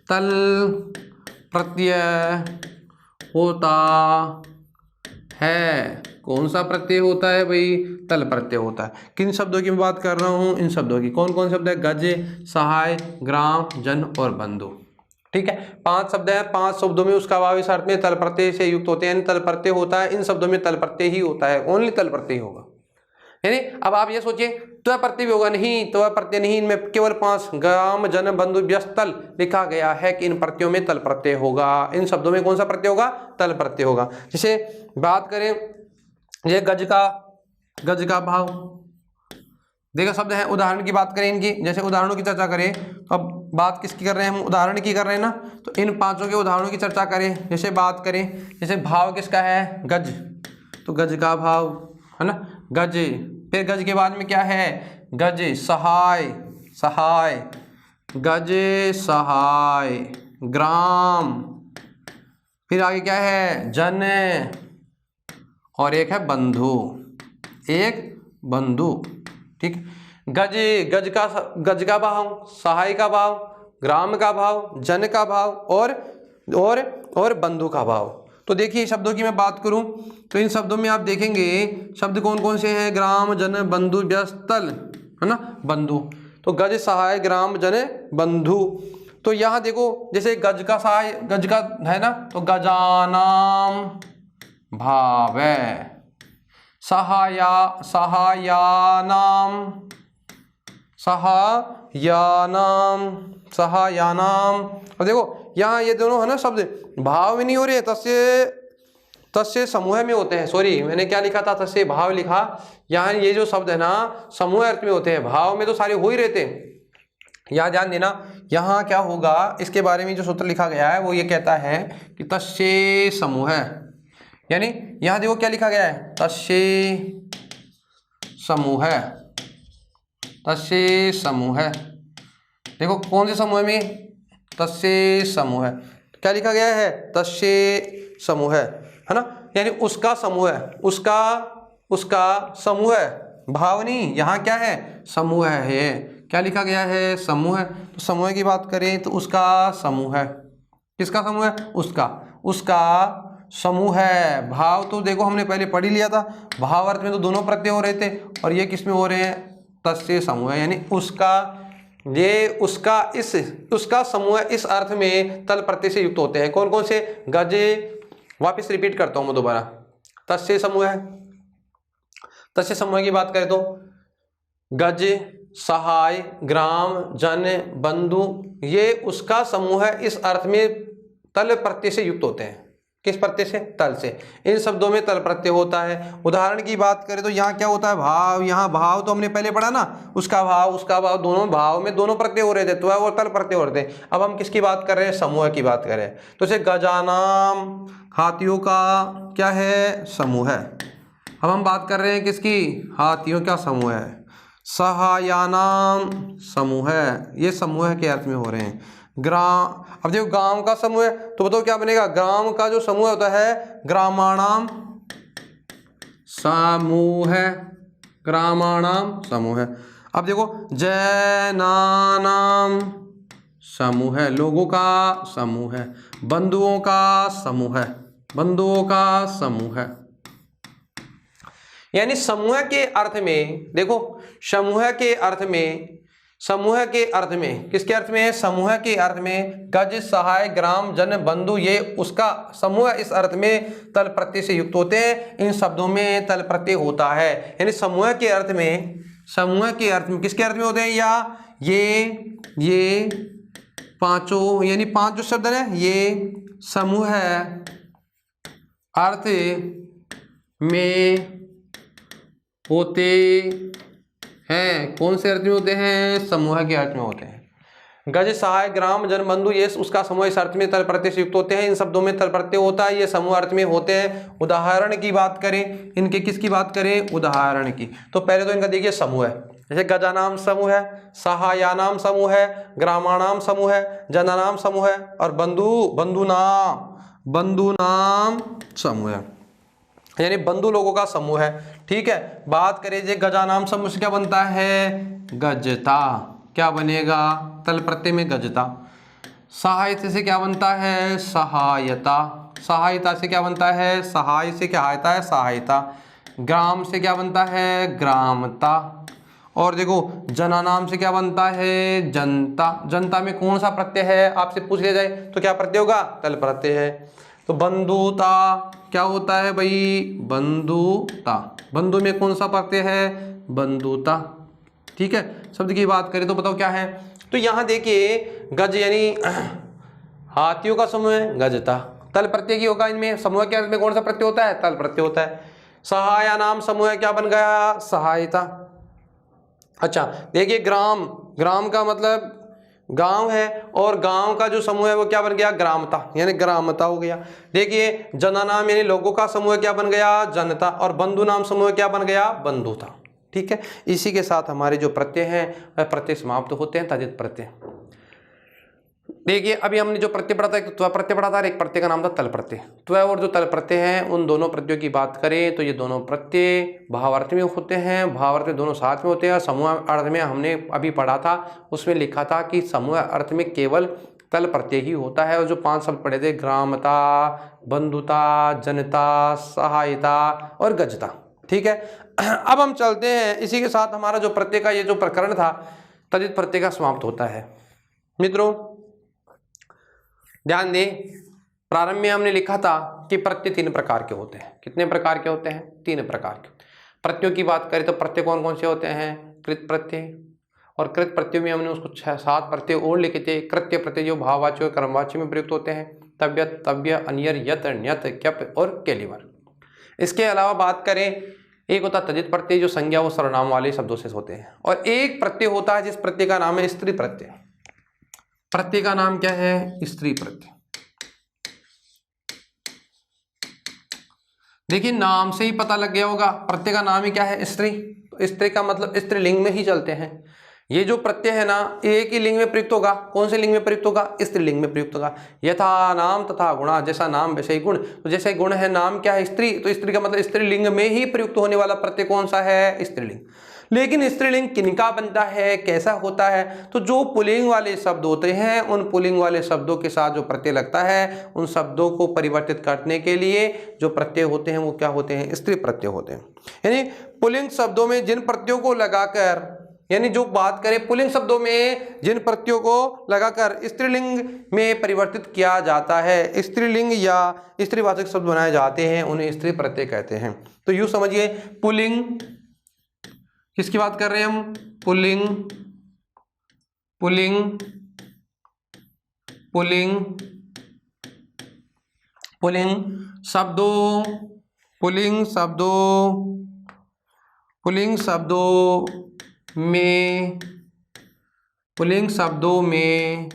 तल प्रत्यय होता है। कौन सा प्रत्यय होता है भाई, तल प्रत्यय होता है। किन शब्दों की मैं बात कर रहा हूँ, इन शब्दों की। कौन कौन शब्द है, गज सहाय ग्राम जन और बंधु। ठीक है, 5 शब्द हैं, 5 शब्दों में उसका भाव इस अर्थ में तल प्रत्यय से युक्त होते हैं, तल प्रत्यय होता है। इन शब्दों में तल प्रत्यय ही होता है, ओनली तल प्रत्यय होगा। यानी अब आप ये सोचिए त्व प्रत्यय भी होगा, नहीं त्व प्रत्यय नहीं, इनमें केवल 5 ग्राम जन बंधु व्यस्तल लिखा गया है कि इन प्रत्ययों में तल प्रत्यय होगा। इन शब्दों में कौन सा प्रत्यय होगा, तल प्रत्यय होगा। जैसे बात करें ये गज का भाव, देखो शब्द है, उदाहरण की बात करें इनकी, जैसे उदाहरणों की चर्चा करें तो अब बात किसकी कर रहे हैं हम, उदाहरण की कर रहे हैं ना, तो इन 5 के उदाहरणों की चर्चा करें। जैसे बात करें, जैसे भाव किसका है, गज, तो गज का भाव है ना, गज। फिर गज के बाद में क्या है, गज सहाय, गज सहाय ग्राम, फिर आगे क्या है, जन, और एक है बंधु, एक बंधु। ठीक, गज का भाव, सहाय का भाव, ग्राम का भाव, जन का भाव और बंधु का भाव। तो देखिए शब्दों की मैं बात करूं तो इन शब्दों में आप देखेंगे शब्द कौन कौन से हैं, ग्राम जन बंधु व्यस्तल है ना, बंधु। तो गज सहाय ग्राम जन बंधु। तो यहाँ देखो जैसे गज का सहाय, गज का है ना, तो गजानाम भावे, सहायानाम। अब देखो यहाँ ये दोनों है ना शब्द भाव में नहीं हो रहे, तस्य समूह में होते हैं। सॉरी मैंने क्या लिखा था, तस्य भाव लिखा। यहाँ ये जो शब्द है ना समूह अर्थ में होते हैं, भाव में तो सारे हो ही रहते हैं। यहाँ ध्यान देना, यहाँ क्या होगा इसके बारे में जो सूत्र लिखा गया है वो ये कहता है कि तस्य समूह, यानी यहाँ देखो क्या लिखा गया है, तस्य समूह, तस्य समूह। देखो कौन से समूह में, तस्य समूह, क्या लिखा गया है, तस्य समूह है ना, यानी उसका समूह है, उसका समूह है, भाव नहीं, यहाँ क्या है, समूह है। क्या लिखा गया है, समूह। तो समूह की बात करें तो उसका समूह है, किसका समूह है, उसका समूह है। भाव तो देखो हमने पहले पढ़ ही लिया था, भाव अर्थ में तो दोनों प्रत्यय हो रहे थे, और ये किस में हो रहे हैं, तस्य समूह, यानी उसका समूह इस अर्थ में तल प्रत्यय से युक्त होते हैं। कौन कौन से, गजे, वापस रिपीट करता हूं मैं दोबारा, तस्य समूह है। तस्य समूह की बात करें तो गज सहाय ग्राम जन बंधु ये उसका समूह है, इस अर्थ में तल प्रत्यय से युक्त होते हैं। किस प्रत्यय से, तल से। इन शब्दों में तल प्रत्यय होता है। उदाहरण की बात करें तो यहाँ क्या होता है, भाव। यहाँ भाव तो हमने पहले पढ़ा ना, उसका भाव, दोनों भाव में दोनों प्रत्यय हो रहे थे, तो और तल प्रत्यय हो रहे थे। अब हम किसकी बात कर रहे हैं, समूह की बात कर रहे हैं। तो जैसे गजानाम, हाथियों का क्या है, समूह है। अब हम बात कर रहे हैं किसकी, हाथियों का समूह है। सहायानाम समूह है, ये समूह के अर्थ में हो रहे हैं। ग्राम, अब देखो गांव का समूह है तो बताओ क्या बनेगा, ग्राम का जो समूह होता है ग्रामाणाम समूह है, ग्रामाणाम समूह है। अब देखो जैनानाम समूह है, लोगों का समूह है। बंधुओं का समूह है, बंधुओं का समूह है। यानी समूह के अर्थ में देखो, समूह के अर्थ में किसके अर्थ में है, समूह के अर्थ में गज सहाय ग्राम जन बंधु ये उसका समूह इस अर्थ में तल प्रत्यय से युक्त होते हैं। इन शब्दों में तल प्रत्यय होता है। यानी समूह के अर्थ में किसके अर्थ में होते हैं, या ये पांचों यानी पांच जो शब्द है ये समूह है अर्थ में होते हैं। कौन से अर्थ में होते हैं? समूह के अर्थ में होते हैं। गज, सहाय, ग्राम, जन, बंधु ये उसका समूह इस अर्थ में तल प्रत्यय से युक्त होते हैं। इन शब्दों में तल प्रत्यय होता है, ये समूह अर्थ में होते हैं। उदाहरण की बात करें, इनके किसकी बात करें? उदाहरण की। तो पहले तो इनका देखिए समूह है, जैसे गजानाम समूह है, सहायानाम समूह है, ग्रामाणाम समूह है, जनानाम समूह है और बंधुनाम समूह है, यानी बंधु लोगों का समूह है। ठीक है, बात करें जे गजानाम समूह से क्या बनता है? गजता। क्या बनेगा? तल प्रत्यय में गजता। सहायता से क्या बनता है? सहायता। सहायता से क्या बनता है? सहाय से क्या आता है? सहायता। ग्राम से क्या बनता है? ग्रामता। और देखो जनानाम से क्या बनता है? जनता। जनता में कौन सा प्रत्यय है? आपसे पूछ लिया जाए तो क्या प्रत्यय होगा? तल प्रत्यय है। तो बंधुता क्या होता है भाई? बंधुता। बंधु में कौन सा प्रत्यय है? बंधुता। ठीक है, शब्द की बात करें तो बताओ क्या है? तो यहाँ देखिए गज यानी हाथियों का समूह है, गजता। तल प्रत्यय की होगा इनमें, समूह के अर्थ में कौन सा प्रत्यय होता है? तल प्रत्यय होता है। सहाया नाम समूह है, क्या बन गया? सहायता। अच्छा देखिए ग्राम, ग्राम का मतलब गांव है और गांव का जो समूह है वो क्या बन गया? ग्रामता, यानी ग्रामता हो गया। देखिए जना नाम यानी लोगों का समूह क्या बन गया? जनता। और बंधु नाम समूह क्या बन गया? बंधुता। ठीक है, इसी के साथ हमारे जो प्रत्यय हैं वह प्रत्यय समाप्त होते हैं, तद्धित प्रत्यय। देखिए अभी हमने जो प्रत्यय पढ़ा था, एक तो त्व प्रत्यय पढ़ा था और एक प्रत्यय का नाम था तल प्रत्यय। त्व और जो तल प्रत्यय हैं उन दोनों प्रत्ययों की बात करें तो ये दोनों प्रत्यय भावार्थ में होते हैं, भावार्थ में दोनों साथ में होते हैं। समूह अर्थ में हमने अभी पढ़ा था, उसमें लिखा था कि समूह अर्थ में केवल तल प्रत्यय ही होता है। और जो 5 शब्द पढ़े थे, ग्रामता, बंधुता, जनता, सहायता और गजता। ठीक है, अब हम चलते हैं, इसी के साथ हमारा जो प्रत्यय का ये जो प्रकरण था तद्धित प्रत्यय का समाप्त होता है। मित्रों ध्यान दें, प्रारंभ में हमने लिखा था कि प्रत्यय 3 प्रकार के होते हैं। कितने प्रकार के होते हैं? 3 प्रकार के। प्रत्ययों की बात करें तो प्रत्यय कौन कौन से होते हैं? कृत प्रत्यय, और कृत प्रत्यय में हमने उसको 6-7 प्रत्यय और लिखे थे। कृत्य प्रत्यय जो भाववाच्य और कर्मवाच्य में प्रयुक्त होते हैं, तव्य, तव्य, अन्यर, यत, ण्यत, क्यप और केलिवर। इसके अलावा बात करें, एक होता तद्धित प्रत्यय जो संज्ञा व सर्वनाम वाले शब्दों से होते हैं, और एक प्रत्यय होता है जिस प्रत्यय का नाम है स्त्री प्रत्यय। प्रत्यय का नाम क्या है? स्त्री प्रत्यय। देखिए नाम से ही पता लग गया होगा, प्रत्यय का नाम ही क्या है? स्त्री। तो स्त्री का मतलब स्त्रीलिंग में ही चलते हैं। ये जो प्रत्यय है ना, एक ही लिंग में प्रयुक्त होगा। कौन से लिंग में प्रयुक्त होगा? स्त्रीलिंग में प्रयुक्त होगा। यथा नाम तथा गुणा, जैसा नाम वैसे ही गुण। तो जैसे गुण है, नाम क्या है? स्त्री, तो स्त्री का मतलब स्त्रीलिंग में ही प्रयुक्त होने वाला प्रत्यय कौन सा है? स्त्रीलिंग। लेकिन स्त्रीलिंग किनका बनता है, कैसा होता है? तो जो पुल्लिंग वाले शब्द होते हैं उन पुल्लिंग वाले शब्दों के साथ जो प्रत्यय लगता है, उन शब्दों को परिवर्तित करने के लिए जो प्रत्यय होते हैं वो क्या होते हैं? स्त्री प्रत्यय होते हैं। यानी पुल्लिंग शब्दों में जिन प्रत्ययों को लगाकर, यानी जो बात करें पुल्लिंग शब्दों में जिन प्रत्ययों को लगाकर स्त्रीलिंग में परिवर्तित किया जाता है, स्त्रीलिंग या स्त्रीवाचक शब्द बनाए जाते हैं, उन्हें स्त्री प्रत्यय कहते हैं। तो यूं समझिए, पुल्लिंग किसकी बात कर रहे हैं हम? पुल्लिंग, पुल्लिंग, पुल्लिंग, पुल्लिंग शब्दों, पुल्लिंग शब्दों, पुल्लिंग शब्दों में, पुल्लिंग शब्दों में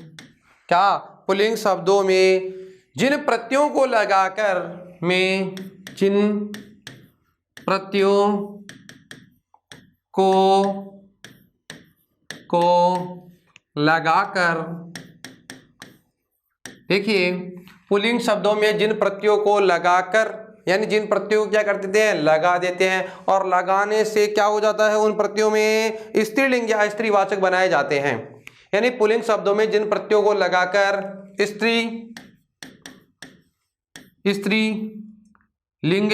क्या? पुल्लिंग शब्दों में जिन प्रत्ययों को लगाकर, में जिन प्रत्ययों को लगाकर, देखिए पुल्लिंग शब्दों में जिन प्रत्ययों को लगाकर, यानी जिन प्रत्ययों को क्या कर देते हैं? लगा देते हैं, और लगाने से क्या हो जाता है? उन प्रत्ययों में स्त्रीलिंग या स्त्रीवाचक बनाए जाते हैं। यानी पुल्लिंग शब्दों में जिन प्रत्ययों को लगाकर स्त्री, स्त्री लिंग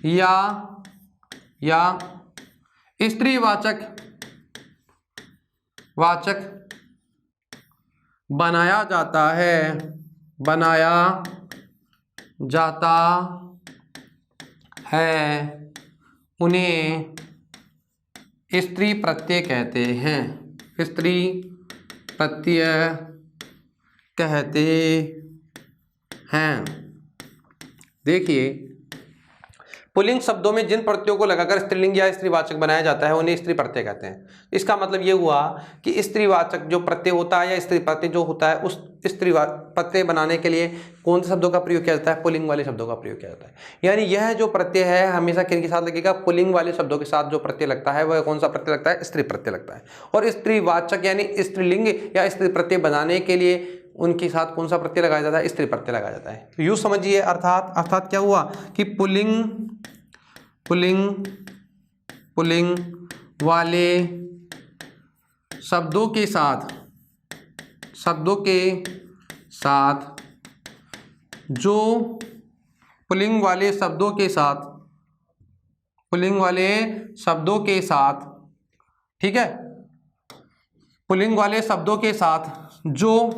या स्त्रीवाचक बनाया जाता है, बनाया जाता है, उन्हें स्त्री प्रत्यय कहते हैं। स्त्री प्रत्यय कहते हैं। देखिए, पुल्लिंग शब्दों में जिन प्रत्ययों को लगाकर स्त्रीलिंग या स्त्रीवाचक बनाया जाता है उन्हें स्त्री प्रत्यय कहते हैं। इसका मतलब ये हुआ कि स्त्रीवाचक जो प्रत्यय होता है या स्त्री प्रत्यय जो होता है, उस स्त्री प्रत्यय बनाने के लिए कौन से शब्दों का प्रयोग किया जाता है? पुल्लिंग वाले शब्दों का प्रयोग किया जाता है। यानी यह जो प्रत्यय है हमेशा किनके साथ लगेगा? पुल्लिंग वाले शब्दों के साथ जो प्रत्यय लगता है वह कौन सा प्रत्यय लगता है? स्त्री प्रत्यय लगता है। और स्त्रीवाचक यानी स्त्रीलिंग या स्त्री प्रत्यय बनाने के लिए उनके साथ कौन सा प्रत्यय लगाया जाता है? स्त्री प्रत्यय लगाया जाता है। तो यूँ समझिए, अर्थात क्या हुआ कि पुल्लिंग वाले शब्दों के साथ जो पुल्लिंग वाले शब्दों के साथ ठीक है, पुल्लिंग वाले शब्दों के साथ जो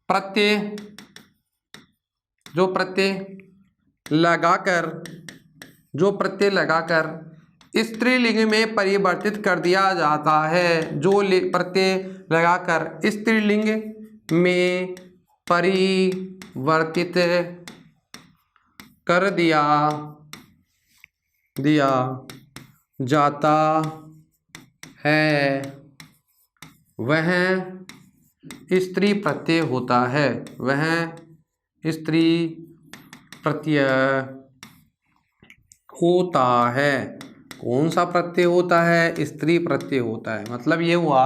प्रत्यय लगाकर स्त्रीलिंग में परिवर्तित कर दिया जाता है। जो प्रत्यय लगाकर स्त्रीलिंग में परिवर्तित कर दिया जाता है वह स्त्री प्रत्यय होता है। वह स्त्री प्रत्यय होता है। कौन सा प्रत्यय होता है? स्त्री प्रत्यय होता है। मतलब ये हुआ,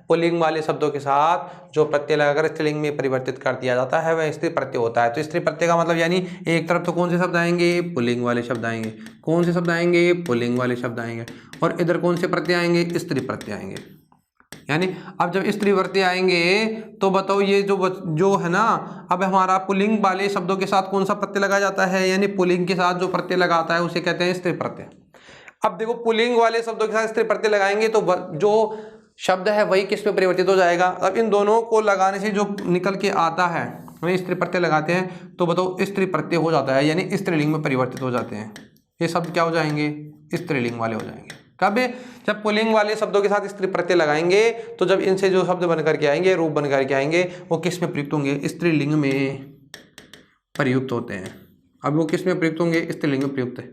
पुल्लिंग वाले शब्दों के साथ जो प्रत्यय लगाकर स्त्रीलिंग में परिवर्तित कर दिया जाता है वह स्त्री प्रत्यय होता है। तो स्त्री प्रत्यय का मतलब यानी एक तरफ तो कौन से शब्द आएंगे? पुल्लिंग वाले शब्द आएंगे। कौन से शब्द आएंगे? पुल्लिंग वाले शब्द आएंगे। और इधर कौन से प्रत्यय आएंगे? स्त्री प्रत्यय आएंगे। यानी अब जब स्त्री प्रत्यय आएंगे तो बताओ ये जो है ना, अब हमारा पुल्लिंग वाले शब्दों के साथ कौन सा प्रत्यय लगाया जाता है? यानी पुल्लिंग के साथ जो प्रत्यय लगाता है उसे कहते हैं स्त्री प्रत्यय। अब देखो, पुल्लिंग वाले शब्दों के साथ स्त्री प्रत्यय लगाएंगे तो जो शब्द है वही किस में परिवर्तित हो जाएगा? अब इन दोनों को लगाने से जो निकल के आता है वही स्त्री प्रत्यय लगाते हैं तो बताओ स्त्री प्रत्यय हो जाता है, यानी स्त्रीलिंग में परिवर्तित हो जाते हैं। ये शब्द क्या हो जाएंगे? स्त्रीलिंग वाले हो जाएंगे। कब? जब पुल्लिंग वाले शब्दों के साथ स्त्री प्रत्यय लगाएंगे तो जब इनसे जो शब्द बनकर के आएंगे, रूप बनकर के आएंगे, वो किस में प्रयुक्त होंगे? स्त्रीलिंग में प्रयुक्त होते हैं। अब वो किस में प्रयुक्त होंगे? स्त्रीलिंग में प्रयुक्त है।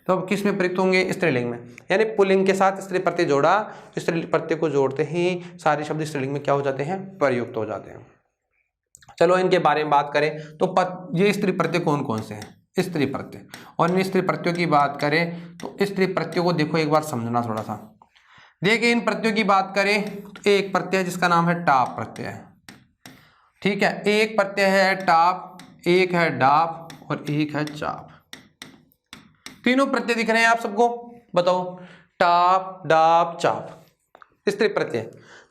तो अब किस में प्रयुक्त होंगे? स्त्रीलिंग में। यानी पुल्लिंग के साथ स्त्री प्रत्यय जोड़ा, स्त्री प्रत्यय को जोड़ते ही सारे शब्द स्त्रीलिंग में क्या हो जाते हैं? प्रयुक्त हो जाते हैं। चलो इनके बारे में बात करें तो ये स्त्री प्रत्यय कौन कौन से हैं? स्त्री प्रत्यय। और इन स्त्री प्रत्ययों की बात करें तो स्त्री प्रत्ययों को देखो एक बार समझना थोड़ा सा। देखिए, इन प्रत्ययों की बात करें तो एक प्रत्यय जिसका नाम है टाप प्रत्यय, ठीक है। एक प्रत्यय है टाप, एक है डाप और एक है चाप। तीनों प्रत्यय दिख रहे हैं आप सबको? बताओ, टाप डाप चाप स्त्री प्रत्यय।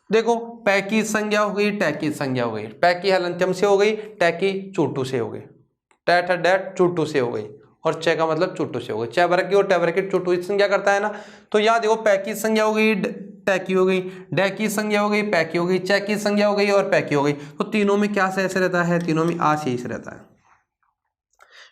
देखो, पै की संज्ञा हो गई, टै की संज्ञा हो गई। पै की हलंत्यम से हो गई, टै की चूटू से हो गई, टैट डैट चूटू से हो गई और च का मतलब चूटू से हो गई। च वर्ग की और टै वर्ग की चूटू की संज्ञा करता है ना। तो यहाँ देखो, पै की संज्ञा हो गई, टै की हो गई, डै की संज्ञा हो गई, पै की हो गई, च की संज्ञा हो गई और पै की हो गई। तो तीनों में क्या शेष रहता है? तीनों में आ शेष रहता है।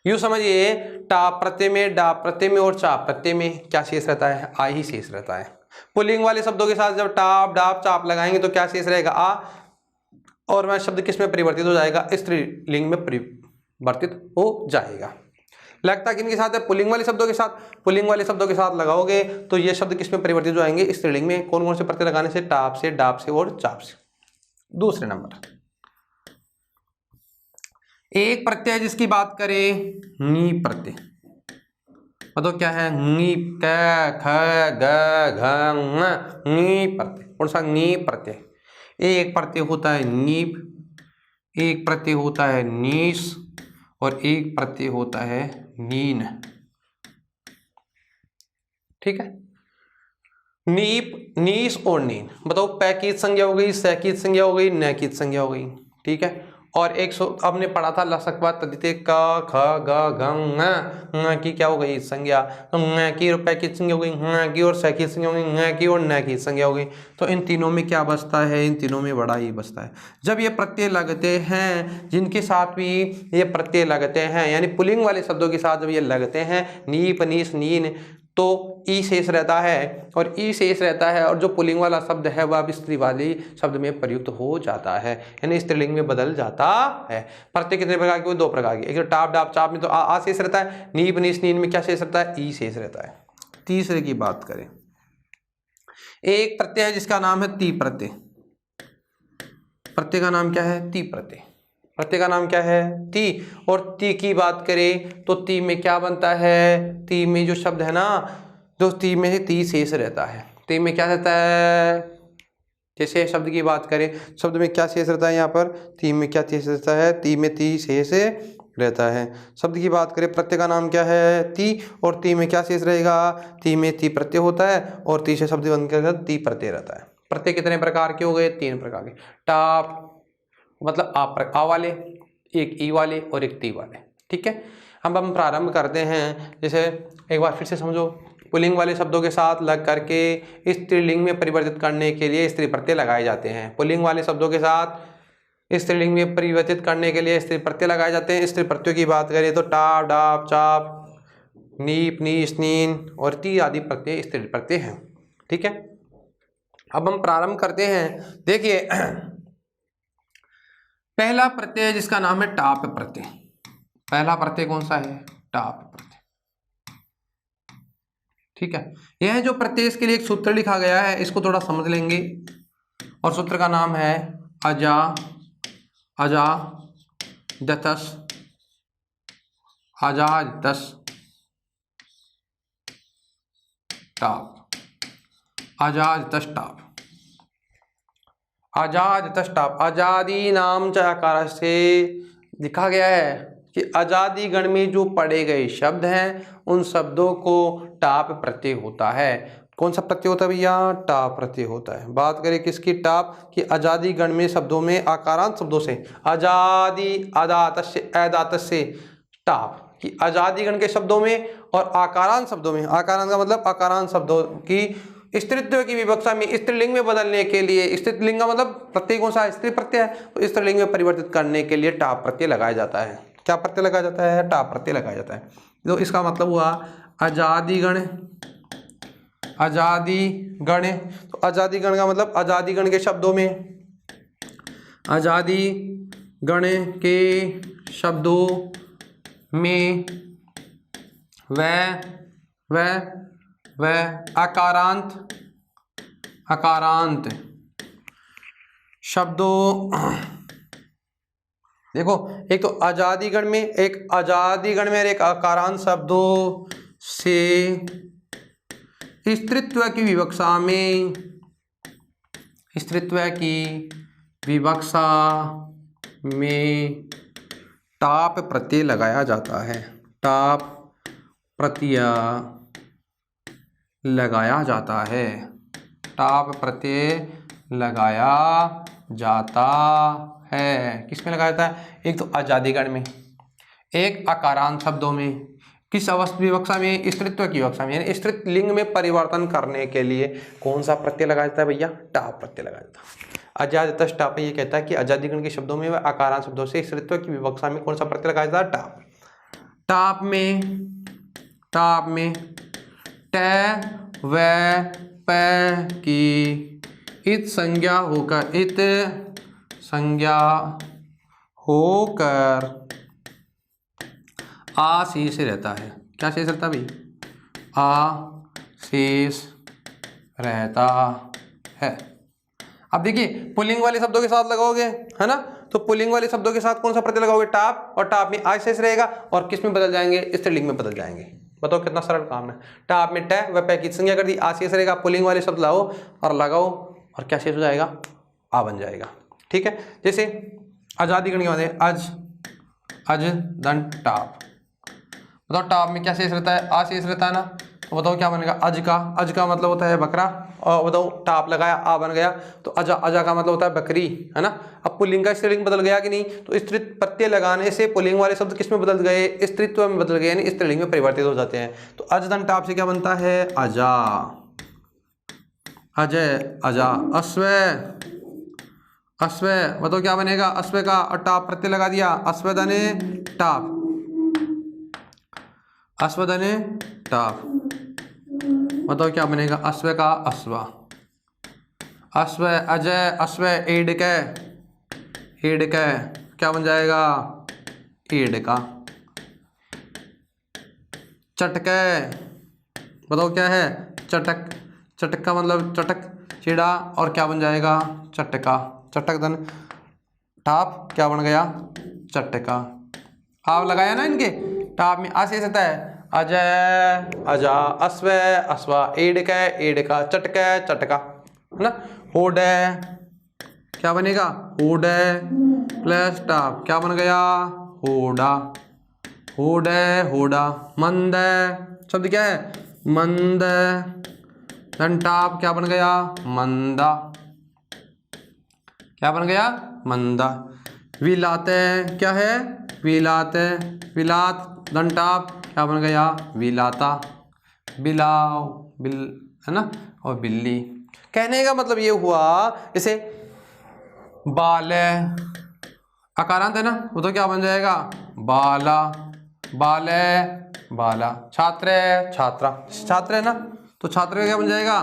यूं समझिए, टाप प्रत्यय में, डाप प्रत्यय में और चाप प्रत्यय में क्या शेष रहता है? आ ही शेष रहता है। पुल्लिंग वाले शब्दों के साथ जब टाप डाप चाप लगाएंगे तो क्या शेष रहेगा? आ। और वह शब्द किस में परिवर्तित हो जाएगा? स्त्रीलिंग में परिवर्तित हो जाएगा। लगता किन के साथ है? पुल्लिंग वाले शब्दों के साथ। पुल्लिंग वाले शब्दों के साथ लगाओगे तो ये शब्द किस में परिवर्तित हो जाएंगे? स्त्रीलिंग में। कौन कौन से प्रत्यय लगाने से? टाप से, डाप से और चाप से। दूसरे नंबर, एक प्रत्यय जिसकी बात करें, नी प्रत्यय। बताओ क्या है? नी, क, ख, ग, घ, ङ, नी प्रत्यय। कौन सा? नी प्रत्यय। एक प्रत्यय होता है नीप, एक प्रत्यय होता है नीस और एक प्रत्यय होता है नीन, ठीक है। नीप, नीस और नीन। बताओ, पै की संज्ञा हो गई, सै की संज्ञा हो गई, न की संज्ञा हो गई, ठीक है। और एक हमने पढ़ा था लसकवा तदिते क, ख, ग, घ, ङ की क्या हो गई? संज्ञा। तो ङ की और पै की संज्ञा हो गई, ङ की और सै की संज्ञा हो गई, ङ की और न की संज्ञा हो गई। तो इन तीनों में क्या बचता है? इन तीनों में बड़ा ही बचता है। जब ये प्रत्यय लगते हैं, जिनके साथ भी ये प्रत्यय लगते हैं, यानी पुल्लिंग वाले शब्दों के साथ जब ये लगते हैं, नीप, नीस, नीन, तो ई शेष रहता है, और ई शेष रहता है और जो पुल्लिंग वाला शब्द है वह अब स्त्री वाली शब्द में प्रयुक्त हो जाता है, यानी स्त्रीलिंग में बदल जाता है। प्रत्यय कितने प्रकार के? 2 प्रकार के। एक तो टाप डाप चाप में तो आ शेष रहता है, नीप नीस नीन में क्या शेष रहता है? ई शेष रहता है। तीसरे की बात करें, एक प्रत्यय है जिसका नाम है ती प्रत्यय। प्रत्यय का नाम क्या है? ती प्रत्यय। प्रत्यय का नाम क्या है? ती। और ती की बात करें तो ती में क्या बनता है? ती में जो शब्द है ना, जो ती में है ती शेष रहता है। ती में क्या रहता है? जैसे शब्द की बात करें, शब्द में क्या शेष रहता है? यहाँ पर ती में क्या शेष रहता है? ती में ती शेष रहता है। शब्द की बात करें, प्रत्यय का नाम क्या है? ती। और ती में क्या शेष रहेगा? ती में ती प्रत्यय होता है और ती से शब्द बनकर ती प्रत्यय रहता है। प्रत्यय कितने प्रकार के हो गए? 3 प्रकार के। टाप मतलब आ वाले, एक ई वाले और एक ती वाले। ठीक है, अब हम प्रारंभ करते हैं। जैसे एक बार फिर से समझो, पुल्लिंग वाले शब्दों के साथ लग करके स्त्रीलिंग में परिवर्तित करने के लिए स्त्री प्रत्यय लगाए जाते हैं। पुल्लिंग वाले शब्दों के साथ स्त्रीलिंग में परिवर्तित करने के लिए स्त्री प्रत्यय लगाए जाते हैं। स्त्री प्रत्ययों की बात करें तो टाप डाप चाप, नीप नीस नीन और ती आदि प्रत्यय स्त्री प्रत्यय हैं। ठीक है, अब हम प्रारंभ करते हैं। देखिए, पहला प्रत्यय जिसका नाम है टाप प्रत्यय। पहला प्रत्यय कौन सा है? टाप प्रत्यय। ठीक है, यह जो प्रत्यय, इसके लिए एक सूत्र लिखा गया है, इसको थोड़ा समझ लेंगे। और सूत्र का नाम है अजा अजा दतस अजादतस टाप। अजादतस टाप। अजादतस टाप। आजादी नाम च आकार से लिखा गया है कि आजादी गण में जो पढ़े गए शब्द हैं उन शब्दों को टाप प्रत्यय होता है। कौन सा प्रत्यय होता है भैया? टाप प्रत्यय होता है। बात करें किसकी? टाप की। आजादी गण में शब्दों में आकारांत शब्दों से आजादी अदातस्य अदातस्य टाप की। आजादी गण के शब्दों में और आकारांत शब्दों में, आकारांत का मतलब आकारांत शब्दों की स्त्रीत्व की विवक्षा में स्त्रीलिंग में बदलने के लिए, स्त्रीलिंग का मतलब प्रत्यय कौन सा? स्त्री प्रत्यय है, तो स्त्रीलिंग में परिवर्तित करने के लिए टाप प्रत्यय लगाया जाता है। क्या प्रत्यय लगाया जाता है? टाप प्रत्यय लगाया जाता है। तो इसका मतलब हुआ आजादी गण। आजादी गण, तो आजादी गण का मतलब आजादी गण के शब्दों में, आजादी गण के शब्दों में वह आकारांत शब्दों, देखो एक तो आजादी गण में, एक आजादी गण में एक आकारांत शब्दों से स्त्रीत्व की विवक्षा में, स्त्रीत्व की विवक्षा में टाप प्रत्यय लगाया जाता है। टाप प्रत्यय लगाया जाता है। टाप प्रत्यय लगाया जाता है। किसमें लगाया जाता है? एक तो आजादी गण में, एक आकारांत शब्दों में। किस अवस्था विवक्षा में? स्त्रीत्व की विवक्षा में, यानी स्त्रीलिंग में परिवर्तन करने के लिए कौन सा प्रत्यय लगाया जाता है भैया? टाप प्रत्यय लगाया जाता है। अजादतस टाप ये कहता है कि आजादी गण के शब्दों में व आकारांत शब्दों से स्त्रीत्व की विवक्षा में कौन सा प्रत्यय लगाया जाता है? टाप। टाप में ट व प की इत संज्ञा होकर आ शेष रहता है। क्या शेष रहता है भाई? आ शेष रहता है। अब देखिए, पुल्लिंग वाले शब्दों के साथ लगाओगे, है ना, तो पुल्लिंग वाले शब्दों के साथ कौन सा प्रत्यय लगाओगे? टाप। और टाप में आ शेष रहेगा और किस में बदल जाएंगे? स्त्रीलिंग में बदल जाएंगे। बताओ कितना सरल काम है। टाप में ट व प की संज्ञा कर दी, आ शेष रहेगा। पुल्लिंग वाले शब्द लाओ और लगाओ और क्या शेष हो जाएगा? आ बन जाएगा। ठीक है, जैसे आजादी गण की बात है, अज धन टाप। बताओ टाप में क्या शेष रहता है? आ शेष रहता है ना, तो बताओ क्या बनेगा? अज का मतलब होता है बकरा, और बताओ टाप लगाया आ बन गया, तो अजा का मतलब होता है बकरी, है ना। अब पुल्लिंग का स्त्रीलिंग बदल गया कि नहीं? तो स्त्री प्रत्यय लगाने से पुल्लिंग वाले शब्द किस में बदल गए? स्त्रीत्व में बदल गए, यानी स्त्रीलिंग में परिवर्तित हो जाते हैं। तो अजदन टाप से क्या बनता है? अजा। अजय अजा। अश्व, बताओ क्या बनेगा? अश्व का और टाप प्रत्यय लगा दिया, अश्वदने टाप। अश्वदने टाप। बताओ क्या बनेगा, अश्व का अश्वा, अश्व अजय, अश्व एड कै, एड कै क्या बन जाएगा, एड का। चटकै बताओ क्या है, चटक, चटक का मतलब चटक चिड़ा और क्या बन जाएगा, चटका, चटक धन टाप क्या बन गया, चटका। आप लगाया ना इनके टाप में आशेष होता है, अजय अजा, अश्व अश्वा, एडकै एडका, चटकै चटका, है ना। होडै क्या बनेगा, होडै प्लस टाप क्या बन गया, होडा, होडै होडा। मंद शब्द क्या है, मंद धन टाप क्या बन गया, मंदा, क्या बन गया, मंदा। विलाते क्या है, विलाते, विलात धन टाप क्या बन गया, विलाता, बिलाव बिल, है ना, और बिल्ली। कहने का मतलब ये हुआ, जैसे बाल अकारांत है ना, वो तो क्या बन जाएगा, बाला, बाले बाला। छात्र छात्रा, छात्र है ना, तो छात्र का क्या बन जाएगा,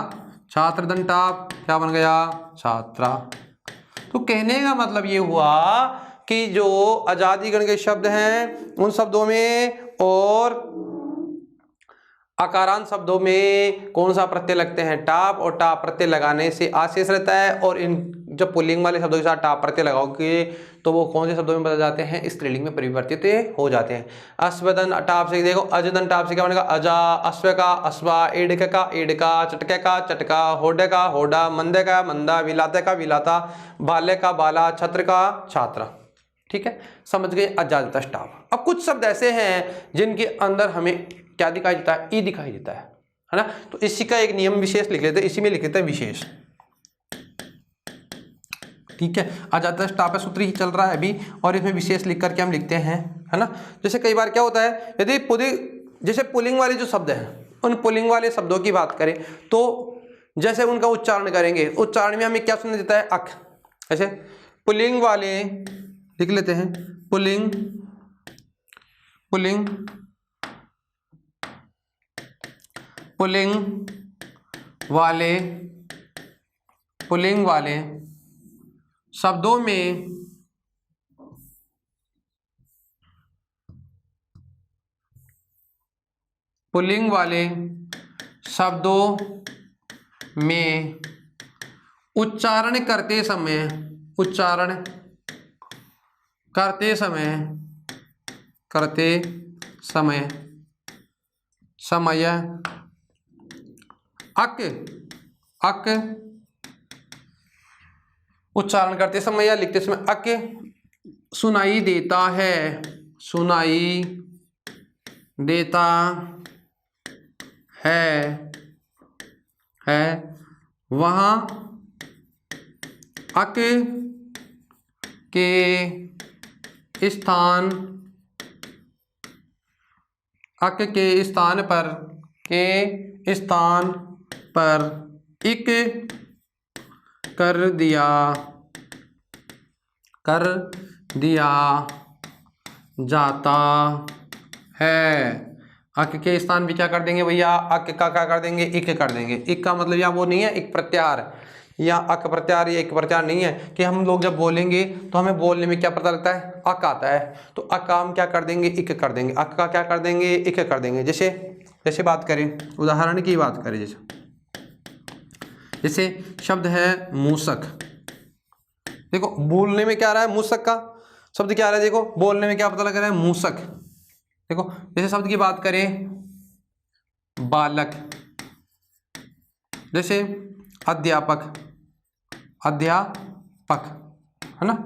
छात्र धन टाप क्या बन गया, छात्रा। तो कहने का मतलब ये हुआ कि जो आजादी गण के शब्द हैं उन शब्दों में और अकारांत शब्दों में कौन सा प्रत्यय लगते हैं, टाप, और टाप प्रत्यय लगाने से आशेष रहता है। और इन जब पुल्लिंग वाले शब्दों के साथ टाप प्रत्यय लगाओगे तो वो कौन से शब्दों में बदल जाते हैं, स्त्रीलिंग में परिवर्तित हो जाते हैं। अश्वदन टाप से देखो, अजदन टाप से क्या बनेगा, अजा, अश्व का अश्वा, एडक का एडका, चटके का चटका, होडे का होडा, मंदे का मंदा, विलाते का विलाता, बाले का बाला, छत्र का छात्रा। ठीक है, समझ गए अजादिता टाप। अब कुछ शब्द ऐसे हैं जिनके अंदर हमें क्या दिखाई देता है, ई दिखाई देता है ना। तो इसी का एक नियम विशेष लिख लेते हैं, इसी में लिख लेते हैं विशेष। ठीक है, अजादिता टाप सूत्र ही चल रहा है अभी, और इसमें विशेष लिख करके हम लिखते हैं, है ना। जैसे कई बार क्या होता है, यदि जैसे पुल्लिंग वाले जो शब्द हैं, उन पुल्लिंग वाले शब्दों की बात करें तो जैसे उनका उच्चारण करेंगे, उच्चारण में हमें क्या सुनने देता है, अक। ऐसे पुल्लिंग वाले लिख लेते हैं, पुल्लिंग, पुल्लिंग, पुल्लिंग वाले, पुल्लिंग वाले शब्दों में पुल्लिंग वाले शब्दों में उच्चारण करते समय, उच्चारण करते समय, करते समय, समय अक, अक उच्चारण करते समय या लिखते समय अक सुनाई देता है, सुनाई देता है वहाँ अक के स्थान, अक के स्थान पर, के स्थान पर इक कर दिया, कर दिया जाता है। अक के स्थान भी क्या कर देंगे भैया, अक का क्या कर देंगे, इक कर देंगे। इक का मतलब यहाँ वो नहीं है एक प्रत्याहार, या अक प्रत्याहार या एक प्रत्याहार नहीं है कि हम लोग जब बोलेंगे तो हमें बोलने में क्या पता लगता है, अक आता है, तो अक का हम क्या कर देंगे, इक कर देंगे। अक का क्या कर देंगे, इक कर देंगे। जैसे जैसे बात करें, उदाहरण की बात करें, जैसे शब्द है मूसक। देखो बोलने में क्या आ रहा है, मूसक का शब्द क्या आ रहा है, देखो बोलने में क्या पता लग रहा है, मूसक। देखो जैसे शब्द की बात करें बालक, जैसे अध्यापक, अध्यापक, है ना।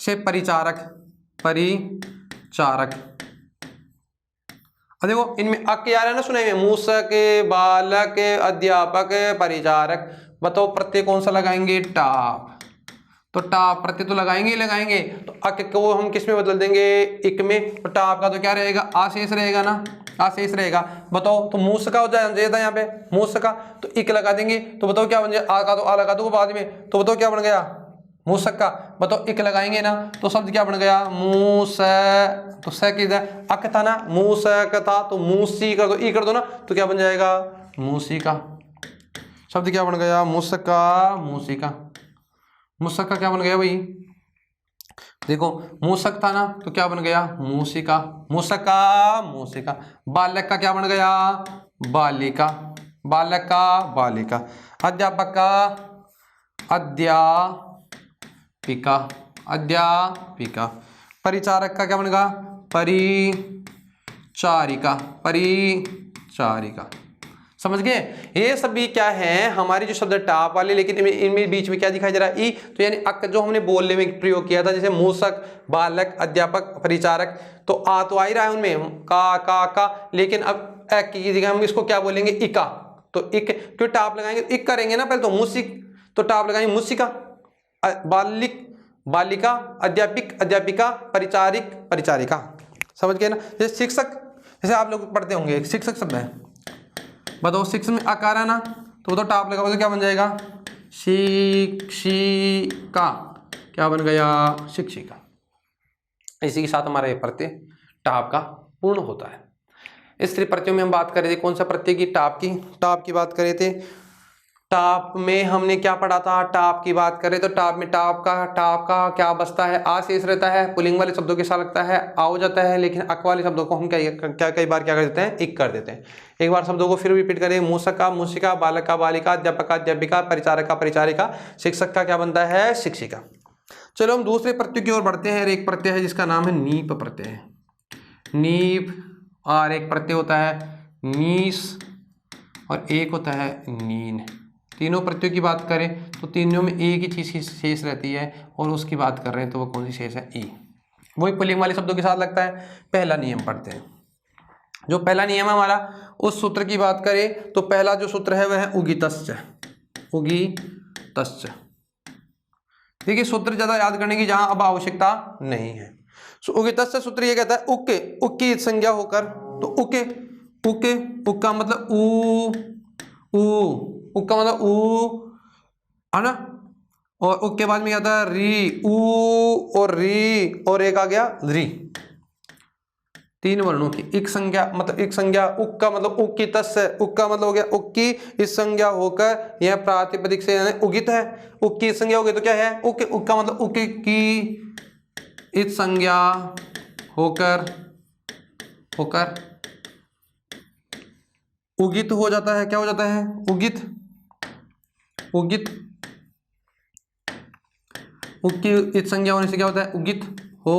से परिचारक, परिचारक। अब देखो इनमें अक आ रहा है ना सुनाई में, मूसक, बालक, अध्यापक, परिचारक। बताओ प्रत्यय कौन सा लगाएंगे, टाप। तो टाप प्रत्यय तो लगाएंगे ही लगाएंगे, तो अक को हम किस में बदल देंगे, इक में। तो टाप का तो क्या रहेगा, आशेष रहेगा ना, आशेष रहेगा। बताओ तो मूसका हो जाएगा यहाँ पे, मूसका, तो इक लगा देंगे, तो बताओ क्या बन जाएगा, आ का तो आ लगा दूंगा बाद में, तो बताओ क्या बन गया, मूसक का। बताओ इक लगाएंगे ना, तो शब्द क्या बन गया, मूस, तो स किधर, अक था ना, मूसक था, तो मूसी कर दो, ई कर दो ना, तो क्या बन जाएगा, मूसिका। शब्द क्या बन गया? मुस्का, मूसिका। मुसक का क्या बन गया भाई? देखो मूसक था ना, तो क्या बन गया? मूसिका, मूसका, मूसिका। बालक का क्या बन गया? बालिका, बालक का बालिका। अध्यापक का अध्यापिका, अध्यापिका। परिचारक का क्या बनेगा? परिचारिका, परिचारिका। समझ गए? ये सभी क्या है? हमारी जो शब्द टाप वाले, लेकिन इनमें बीच में क्या दिखाई दे रहा है? ई। तो यानी अक जो हमने बोलने में प्रयोग किया था, जैसे मूसक, बालक, अध्यापक, परिचारक, तो आ तो आ ही रहा है उनमें, का, लेकिन अब एक की जगह हम इसको क्या बोलेंगे? इका। तो इक क्यों टाप लगाएंगे? इक करेंगे ना पहले तो, मूसिक तो टाप लगाएंगे मूसिका, बालिक, बालिका, अध्यापिक, अध्यापिका, परिचारिक, परिचारिका। समझ गए ना? जैसे शिक्षक, जैसे आप लोग पढ़ते होंगे, एक शिक्षक शब्द है, बताओ शिक्षक में आकार है ना, तो वो तो टाप लगा तो क्या बन जाएगा? शिक्षिका। क्या बन गया? शिक्षिका। इसी के साथ हमारा ये प्रत्यय टाप का पूर्ण होता है। इस प्रत्ययों में हम बात कर रहे थे कौन सा प्रत्यय की? टाप की। टाप की बात कर रहे थे। टाप में हमने क्या पढ़ा था? टाप की बात करें तो टाप में टाप का क्या बचता है? आ शेष रहता है। पुल्लिंग वाले शब्दों के साथ लगता है आ हो जाता है, लेकिन अक वाले शब्दों को हम क्या कई बार क्या कर देते हैं? इक कर देते हैं। एक बार शब्दों को फिर रिपीट करें। मूसका, मूसिका, बालक का बालिका, अध्यापक का अध्यापिका, परिचारक का परिचारिका, शिक्षक का क्या बनता है? शिक्षिका। चलो हम दूसरे प्रत्यय की ओर बढ़ते हैं। एक प्रत्यय है जिसका नाम है नीप प्रत्यय। नीप, और एक प्रत्यय होता है नीस, और एक होता है नीन। तीनों प्रत्ययों की बात करें तो तीनों में एक ही चीज की शेष रहती है, और उसकी बात कर रहे हैं तो वो कौन सी शेष है? ई। वही पुल्लिंग वाले शब्दों के साथ लगता है। पहला नियम पढ़ते हैं। जो पहला नियम है हमारा, उस सूत्र की बात करें तो पहला जो सूत्र है वह है उगितस्य, उगितस्य। देखिए सूत्र ज्यादा याद करने की जहां अब आवश्यकता नहीं है। उगितस्य सूत्र ये कहता है उक, उक की संज्ञा होकर, तो उके, उके, उक का मतलब ऊ, उक का मतलब ऊ है ना, और उक के बाद में क्या आता है? री, ऊ और री, और एक आ गया री। तीन वर्णों की एक संज्ञा, मतलब एक संज्ञा। उक का मतलब उक की तस्य, उक का मतलब हो गया उक की इस संज्ञा होकर यह प्रातिपदिक से यानी उगित है। उक की संज्ञा हो गई तो क्या है? उक। उक का मतलब उक की इस संज्ञा होकर उगित हो जाता है। क्या हो जाता है? उगित, उगित। उक की इस संज्ञा होने से क्या होता है? उगित हो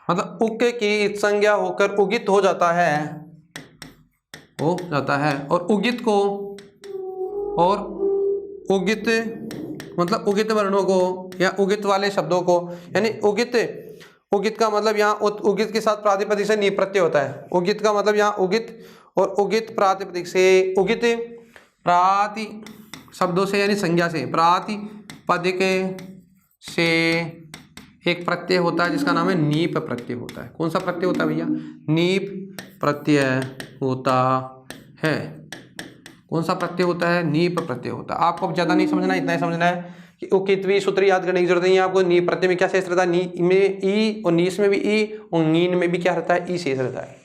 मतलब उक की इस संज्ञा होकर उगित हो जाता है, और उगित को, और उगित मतलब उगित वर्णों को या उगित वाले शब्दों को, यानी उगित, उगित का मतलब यहाँ उगित के साथ प्रातिपदिक से नी प्रत्यय होता है। उगित का मतलब यहाँ उगित, और उगित प्रातिपदिक से, उगित प्राति शब्दों से यानी संज्ञा से, प्रातिपदिक से एक प्रत्यय होता है जिसका नाम है नीप प्रत्यय होता है। कौन सा प्रत्यय होता है भैया? नीप प्रत्यय होता है। कौन सा प्रत्यय होता है? नीप प्रत्यय होता है। आपको अब ज्यादा नहीं समझना, इतना ही समझना है कि उकितवी सूत्र याद करने की जरूरत नहीं है आपको। नी प्रत्यय में क्या शेष रहता है? नी में ई, और नीस में भी ई, और नीन में भी क्या रहता है? ई शेष रहता है।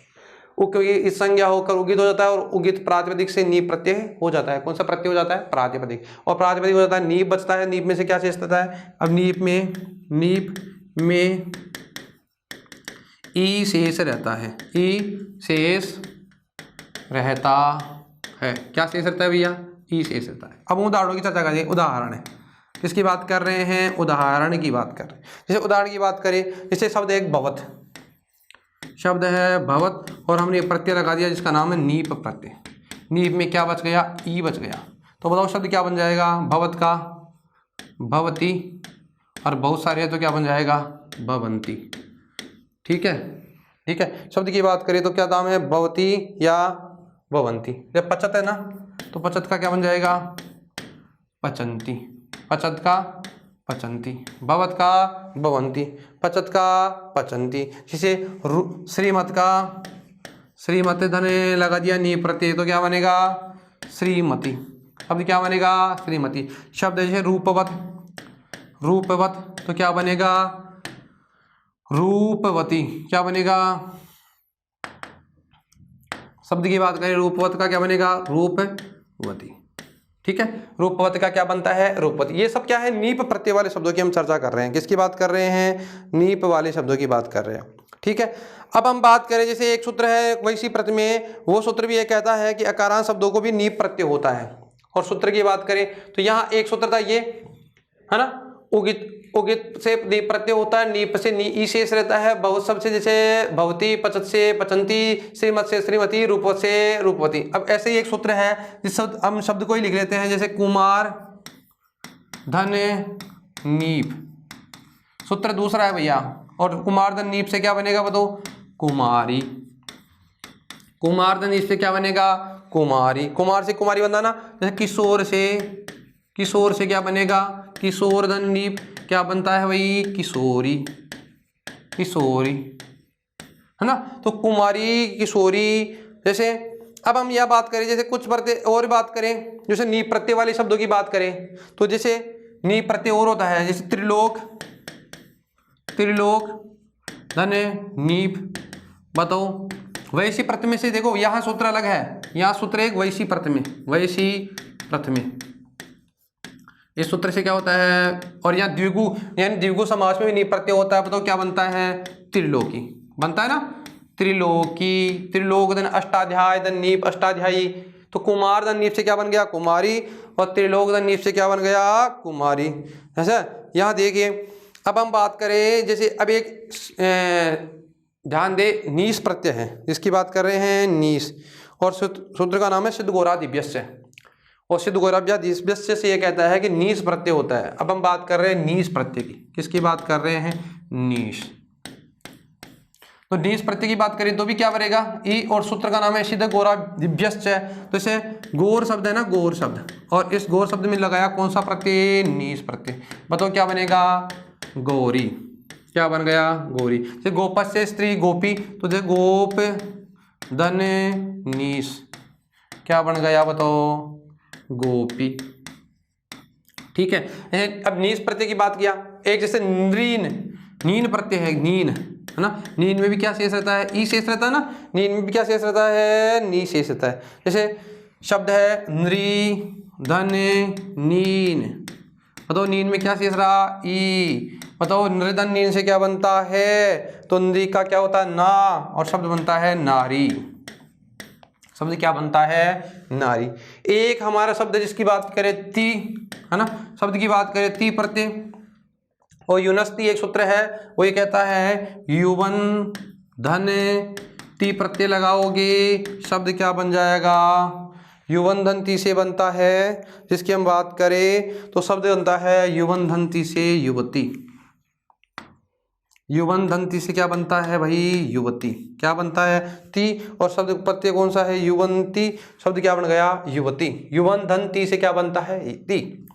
उक इस संज्ञा होकर उगित हो जाता है, और उगित प्रातिपदिक से नीप प्रत्यय हो जाता है। कौन सा प्रत्यय हो जाता है? प्रातिपदिक। और प्रातिपदिक हो जाता है नीप बचता है। नीप में से क्या शेष रहता है? अब नीप में ई शेष रहता है, ई शेष रहता है। क्या शेष रहता है भैया? ई शेष रहता है। अब उदाहरणों की चर्चा करें। उदाहरण है, किसकी बात कर रहे हैं? उदाहरण की बात कर रहे हैं। जैसे उदाहरण की बात करें, जैसे शब्द है एक भवत, शब्द है भवत, और हमने प्रत्यय लगा दिया जिसका नाम है नीप प्रत्यय। नीप में क्या बच गया? ई बच गया। तो बताओ शब्द क्या बन जाएगा? भवत का भवती, और बहुत सारे है तो क्या बन जाएगा? भवंती। ठीक है, ठीक है। शब्द की बात करें तो क्या नाम है? भवती या भवंती। जब पचत है ना, तो पचत का क्या बन जाएगा? पचंती। पचत का पचंती, भवत का भवंती, पचत का पचंती। जैसे श्रीमत का श्रीमती धने लगा दिया नी प्रत्यय, तो क्या बनेगा? श्रीमती। अब क्या बनेगा? श्रीमती। शब्द जैसे रूपवत, रूपवत, तो क्या बनेगा? रूपवती। क्या बनेगा? शब्द की बात करें रूपवत का क्या बनेगा, रूपवती। ठीक है, रूपवत का क्या बनता है, रूपवती। ये सब क्या है, नीप प्रत्यय वाले शब्दों की हम चर्चा कर रहे हैं। किसकी बात कर रहे हैं, नीप वाले शब्दों की बात कर रहे हैं। ठीक है, अब हम बात करें जैसे एक सूत्र है वैसी प्रति में, वो सूत्र भी ये कहता है कि अकारांत शब्दों को भी नीप प्रत्यय होता है। और सूत्र की बात करें तो यहाँ एक सूत्र था ये, है ना, उगित, उगित से नीप प्रत्यय होता है, नीप से नी ई शेष रहता है, बहुत शब्द से जैसे भवती, पचत से पचंती, श्रीमत से श्रीमती, रूपवत से रूपवती। अब ऐसे ही एक सूत्र है जिस शब्द हम शब्द को ही लिख लेते हैं, जैसे कुमार धन नीप, सूत्र दूसरा है भैया। और कुमार धन नीप से क्या बनेगा बताओ, कुमारी। कुमार धन नीप से क्या बनेगा, कुमारी। कुमार से कुमारी बनना ना, जैसे किशोर से क्या बनेगा, किशोर धन नीप क्या बनता है भाई, किशोरी, किशोरी, है ना। तो कुमारी, किशोरी। जैसे अब हम यह बात करें, जैसे कुछ प्रत्यय और बात करें, जैसे नीप प्रत्यय वाले शब्दों की बात करें तो जैसे नीप प्रत्यय और होता है, जैसे त्रिलोक, त्रिलोक धन नीप, बताओ वैसी प्रथम से। देखो यहाँ सूत्र अलग है, यहाँ सूत्र एक वैसी प्रथम, वैसी प्रथम, इस सूत्र से क्या होता है। और यहाँ द्विगु यानी द्विगु समास में भी नीप प्रत्यय होता है, बताओ क्या बनता है, त्रिलोकी बनता है ना, त्रिलोकी। त्रिलोक धन अष्टाध्याय धन नीप, अष्टाध्यायी। तो कुमार धन नीप से क्या बन गया, कुमारी, और त्रिलोक धन नीप से क्या बन गया, कुमारी। ऐसा यहाँ देखिए। अब हम बात करें जैसे अब एक ध्यान दे, नीस प्रत्यय है जिसकी बात कर रहे हैं, नीस। और सूत्र का नाम है सिद्ध गोरा दिव्यस्य, और सिद्ध गौरव्या दिव्यस्य से ये कहता है कि नीस प्रत्यय होता है। अब हम बात कर रहे हैं नीस प्रत्यय की, किसकी बात कर रहे हैं, नीस। तो नीस प्रत्यय की बात करें तो भी क्या बनेगा, ई, और सूत्र का नाम है सिद्ध गोरा दिव्यस्य। तो इसे गौर शब्द है ना, गौर शब्द, और इस गौर शब्द में लगाया कौन सा प्रत्यय, नीस प्रत्यय। बताओ क्या बनेगा, गौरी। क्या बन गया, गौरी। जैसे गोपस्य स्त्री गोपी, तो जैसे गोप धन नीस क्या बन गया बताओ, गोपी। ठीक है, अब नीस प्रत्यय की बात किया। एक जैसे नीन, नीन प्रत्यय है, नीन, है ना। नीन में भी क्या शेष रहता है, ई शेष रहता है ना, नीन में भी क्या शेष रहता है, नी शेष रहता है। जैसे शब्द है नृ धन नीन, बताओ नीन में क्या शेष रहा, ई। बताओ नृधन नीन से क्या बनता है, तो नृ का क्या होता है, ना, और शब्द बनता है नारी। शब्द क्या बनता है, नारी। एक हमारा शब्द जिसकी बात करें ती, है ना, शब्द की बात करें ती प्रत्यय, और यूनस्ती एक सूत्र है, वो ये कहता है युवन धन ती प्रत्यय लगाओगे, शब्द क्या बन जाएगा, युवन धन ती से बनता है। जिसकी हम बात करें तो शब्द बनता है युवन धन ती से युवती। युवन धनती से क्या बनता है भाई, युवती। क्या बनता है, ती, और शब्द प्रत्यय कौन सा है, युवंती। शब्द क्या बन गया, युवती। युवन धनती से क्या बनता है, ती।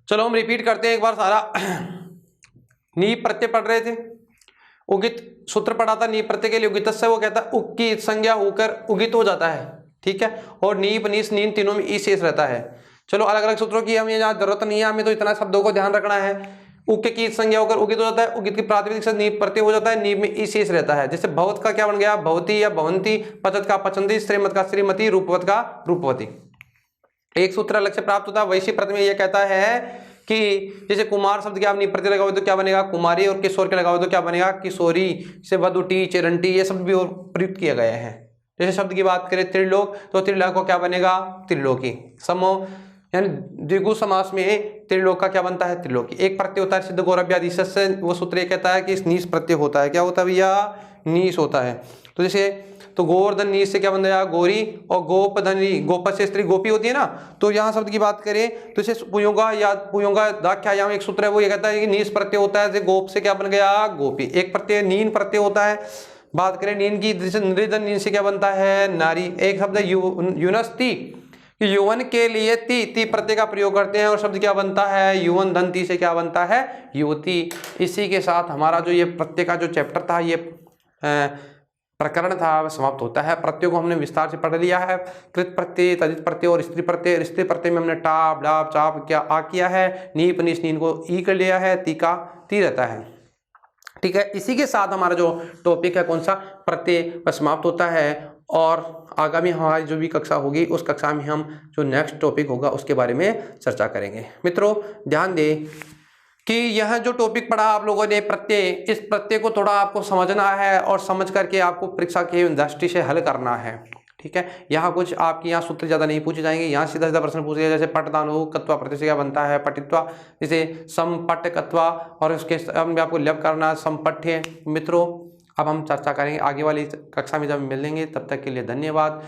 चलो हम रिपीट करते हैं एक बार सारा। नीप प्रत्यय पढ़ रहे थे, उगित सूत्र पढ़ा था नीप प्रत्यय के लिए, उगित से वो कहता है उक की संज्ञा होकर उगित हो जाता है। ठीक है, और नीप नीस नीन तीनों में ई शेष रहता है। चलो अलग अलग सूत्रों की हमें यहाँ जरूरत नहीं है, हमें तो इतना शब्दों को ध्यान रखना है। उक की संज्ञा होकर उगित हो जाता है, उगित की प्रातिपदिक से नीप प्रत्यय हो जाता है, नीप में ई शेष रहता है। जैसे भवत का क्या बन गया, भवती या भवंती, पचत का पचंती, श्रीमत का श्रीमती, रूपवत का रूपवती। एक सूत्र अलग से प्राप्त होता है। वैसी प्रत्यय यह कहता है कि जैसे कुमार शब्द के आप नीप प्रत्यय लगाओ तो क्या बनेगा, कुमारी, और किशोर के लगाओ तो क्या बनेगा, किशोरी। से वधुटी, चिरंटी, ये शब्द भी और प्रयुक्त किया गया है। जैसे शब्द की बात करें त्रिलोक, तो त्रिलोक को क्या बनेगा, त्रिलोकी। समो यानी द्विगु समास में त्रिलोक का क्या बनता है, त्रिलोकी। एक प्रत्यय होता है सिद्ध गौरव्यादि से, वो सूत्र ये कहता है कि नीस प्रत्यय होता है। क्या होता है भैया, नीस होता है। तो जैसे तो गोवर्धन नीस से क्या बन जाएगा, गोरी, और गोपधनी, गोप से स्त्री गोपी होती है ना। तो यहाँ शब्द की बात करें तो इसे पुयोंगा या पुयोंगा दाख्यायाम एक सूत्र है, वो ये कहता है कि नीस प्रत्यय होता है। जैसे गोप से क्या बन गया, गोपी। एक प्रत्यय नीन प्रत्यय होता है। बात करें नीन की, जैसे नृधन नीन से क्या बनता है, नारी। एक शब्द है यूनस्ती, युवन के लिए ती, ती प्रत्यय का प्रयोग करते हैं, और शब्द क्या बनता है, युवन धनती से क्या बनता है, युवती। इसी के साथ हमारा जो ये प्रत्यय का जो चैप्टर था, ये प्रकरण था, वह समाप्त होता है। प्रत्यय को हमने विस्तार से पढ़ लिया है। कृत प्रत्यय, तदित प्रत्यय और स्त्री प्रत्यय। स्त्री प्रत्यय में हमने टाप डाप चाप क्या आ किया है, नीप नीस नीन को ई कर लिया है, ती का ती रहता है। ठीक है, इसी के साथ हमारा जो टॉपिक है कौन सा, प्रत्यय, वह समाप्त होता है। और आगामी हमारी जो भी कक्षा होगी उस कक्षा में हम जो नेक्स्ट टॉपिक होगा उसके बारे में चर्चा करेंगे। मित्रों ध्यान दें कि यह जो टॉपिक पढ़ा आप लोगों ने प्रत्यय, इस प्रत्यय को थोड़ा आपको समझना है और समझ करके आपको परीक्षा के दृष्टि से हल करना है। ठीक है, यहाँ कुछ आपके यहाँ सूत्र ज़्यादा नहीं पूछे जाएंगे, यहाँ सीधा सीधा प्रश्न पूछे जैसे पठदानु कत्वा प्रत्यय से क्या बनता है, पठित्वा जैसे संपट कत्वा, और उसके में आपको लप करना संपठ्य। मित्रों अब हम चर्चा करेंगे आगे वाली कक्षा में जब मिलेंगे, तब तक के लिए धन्यवाद।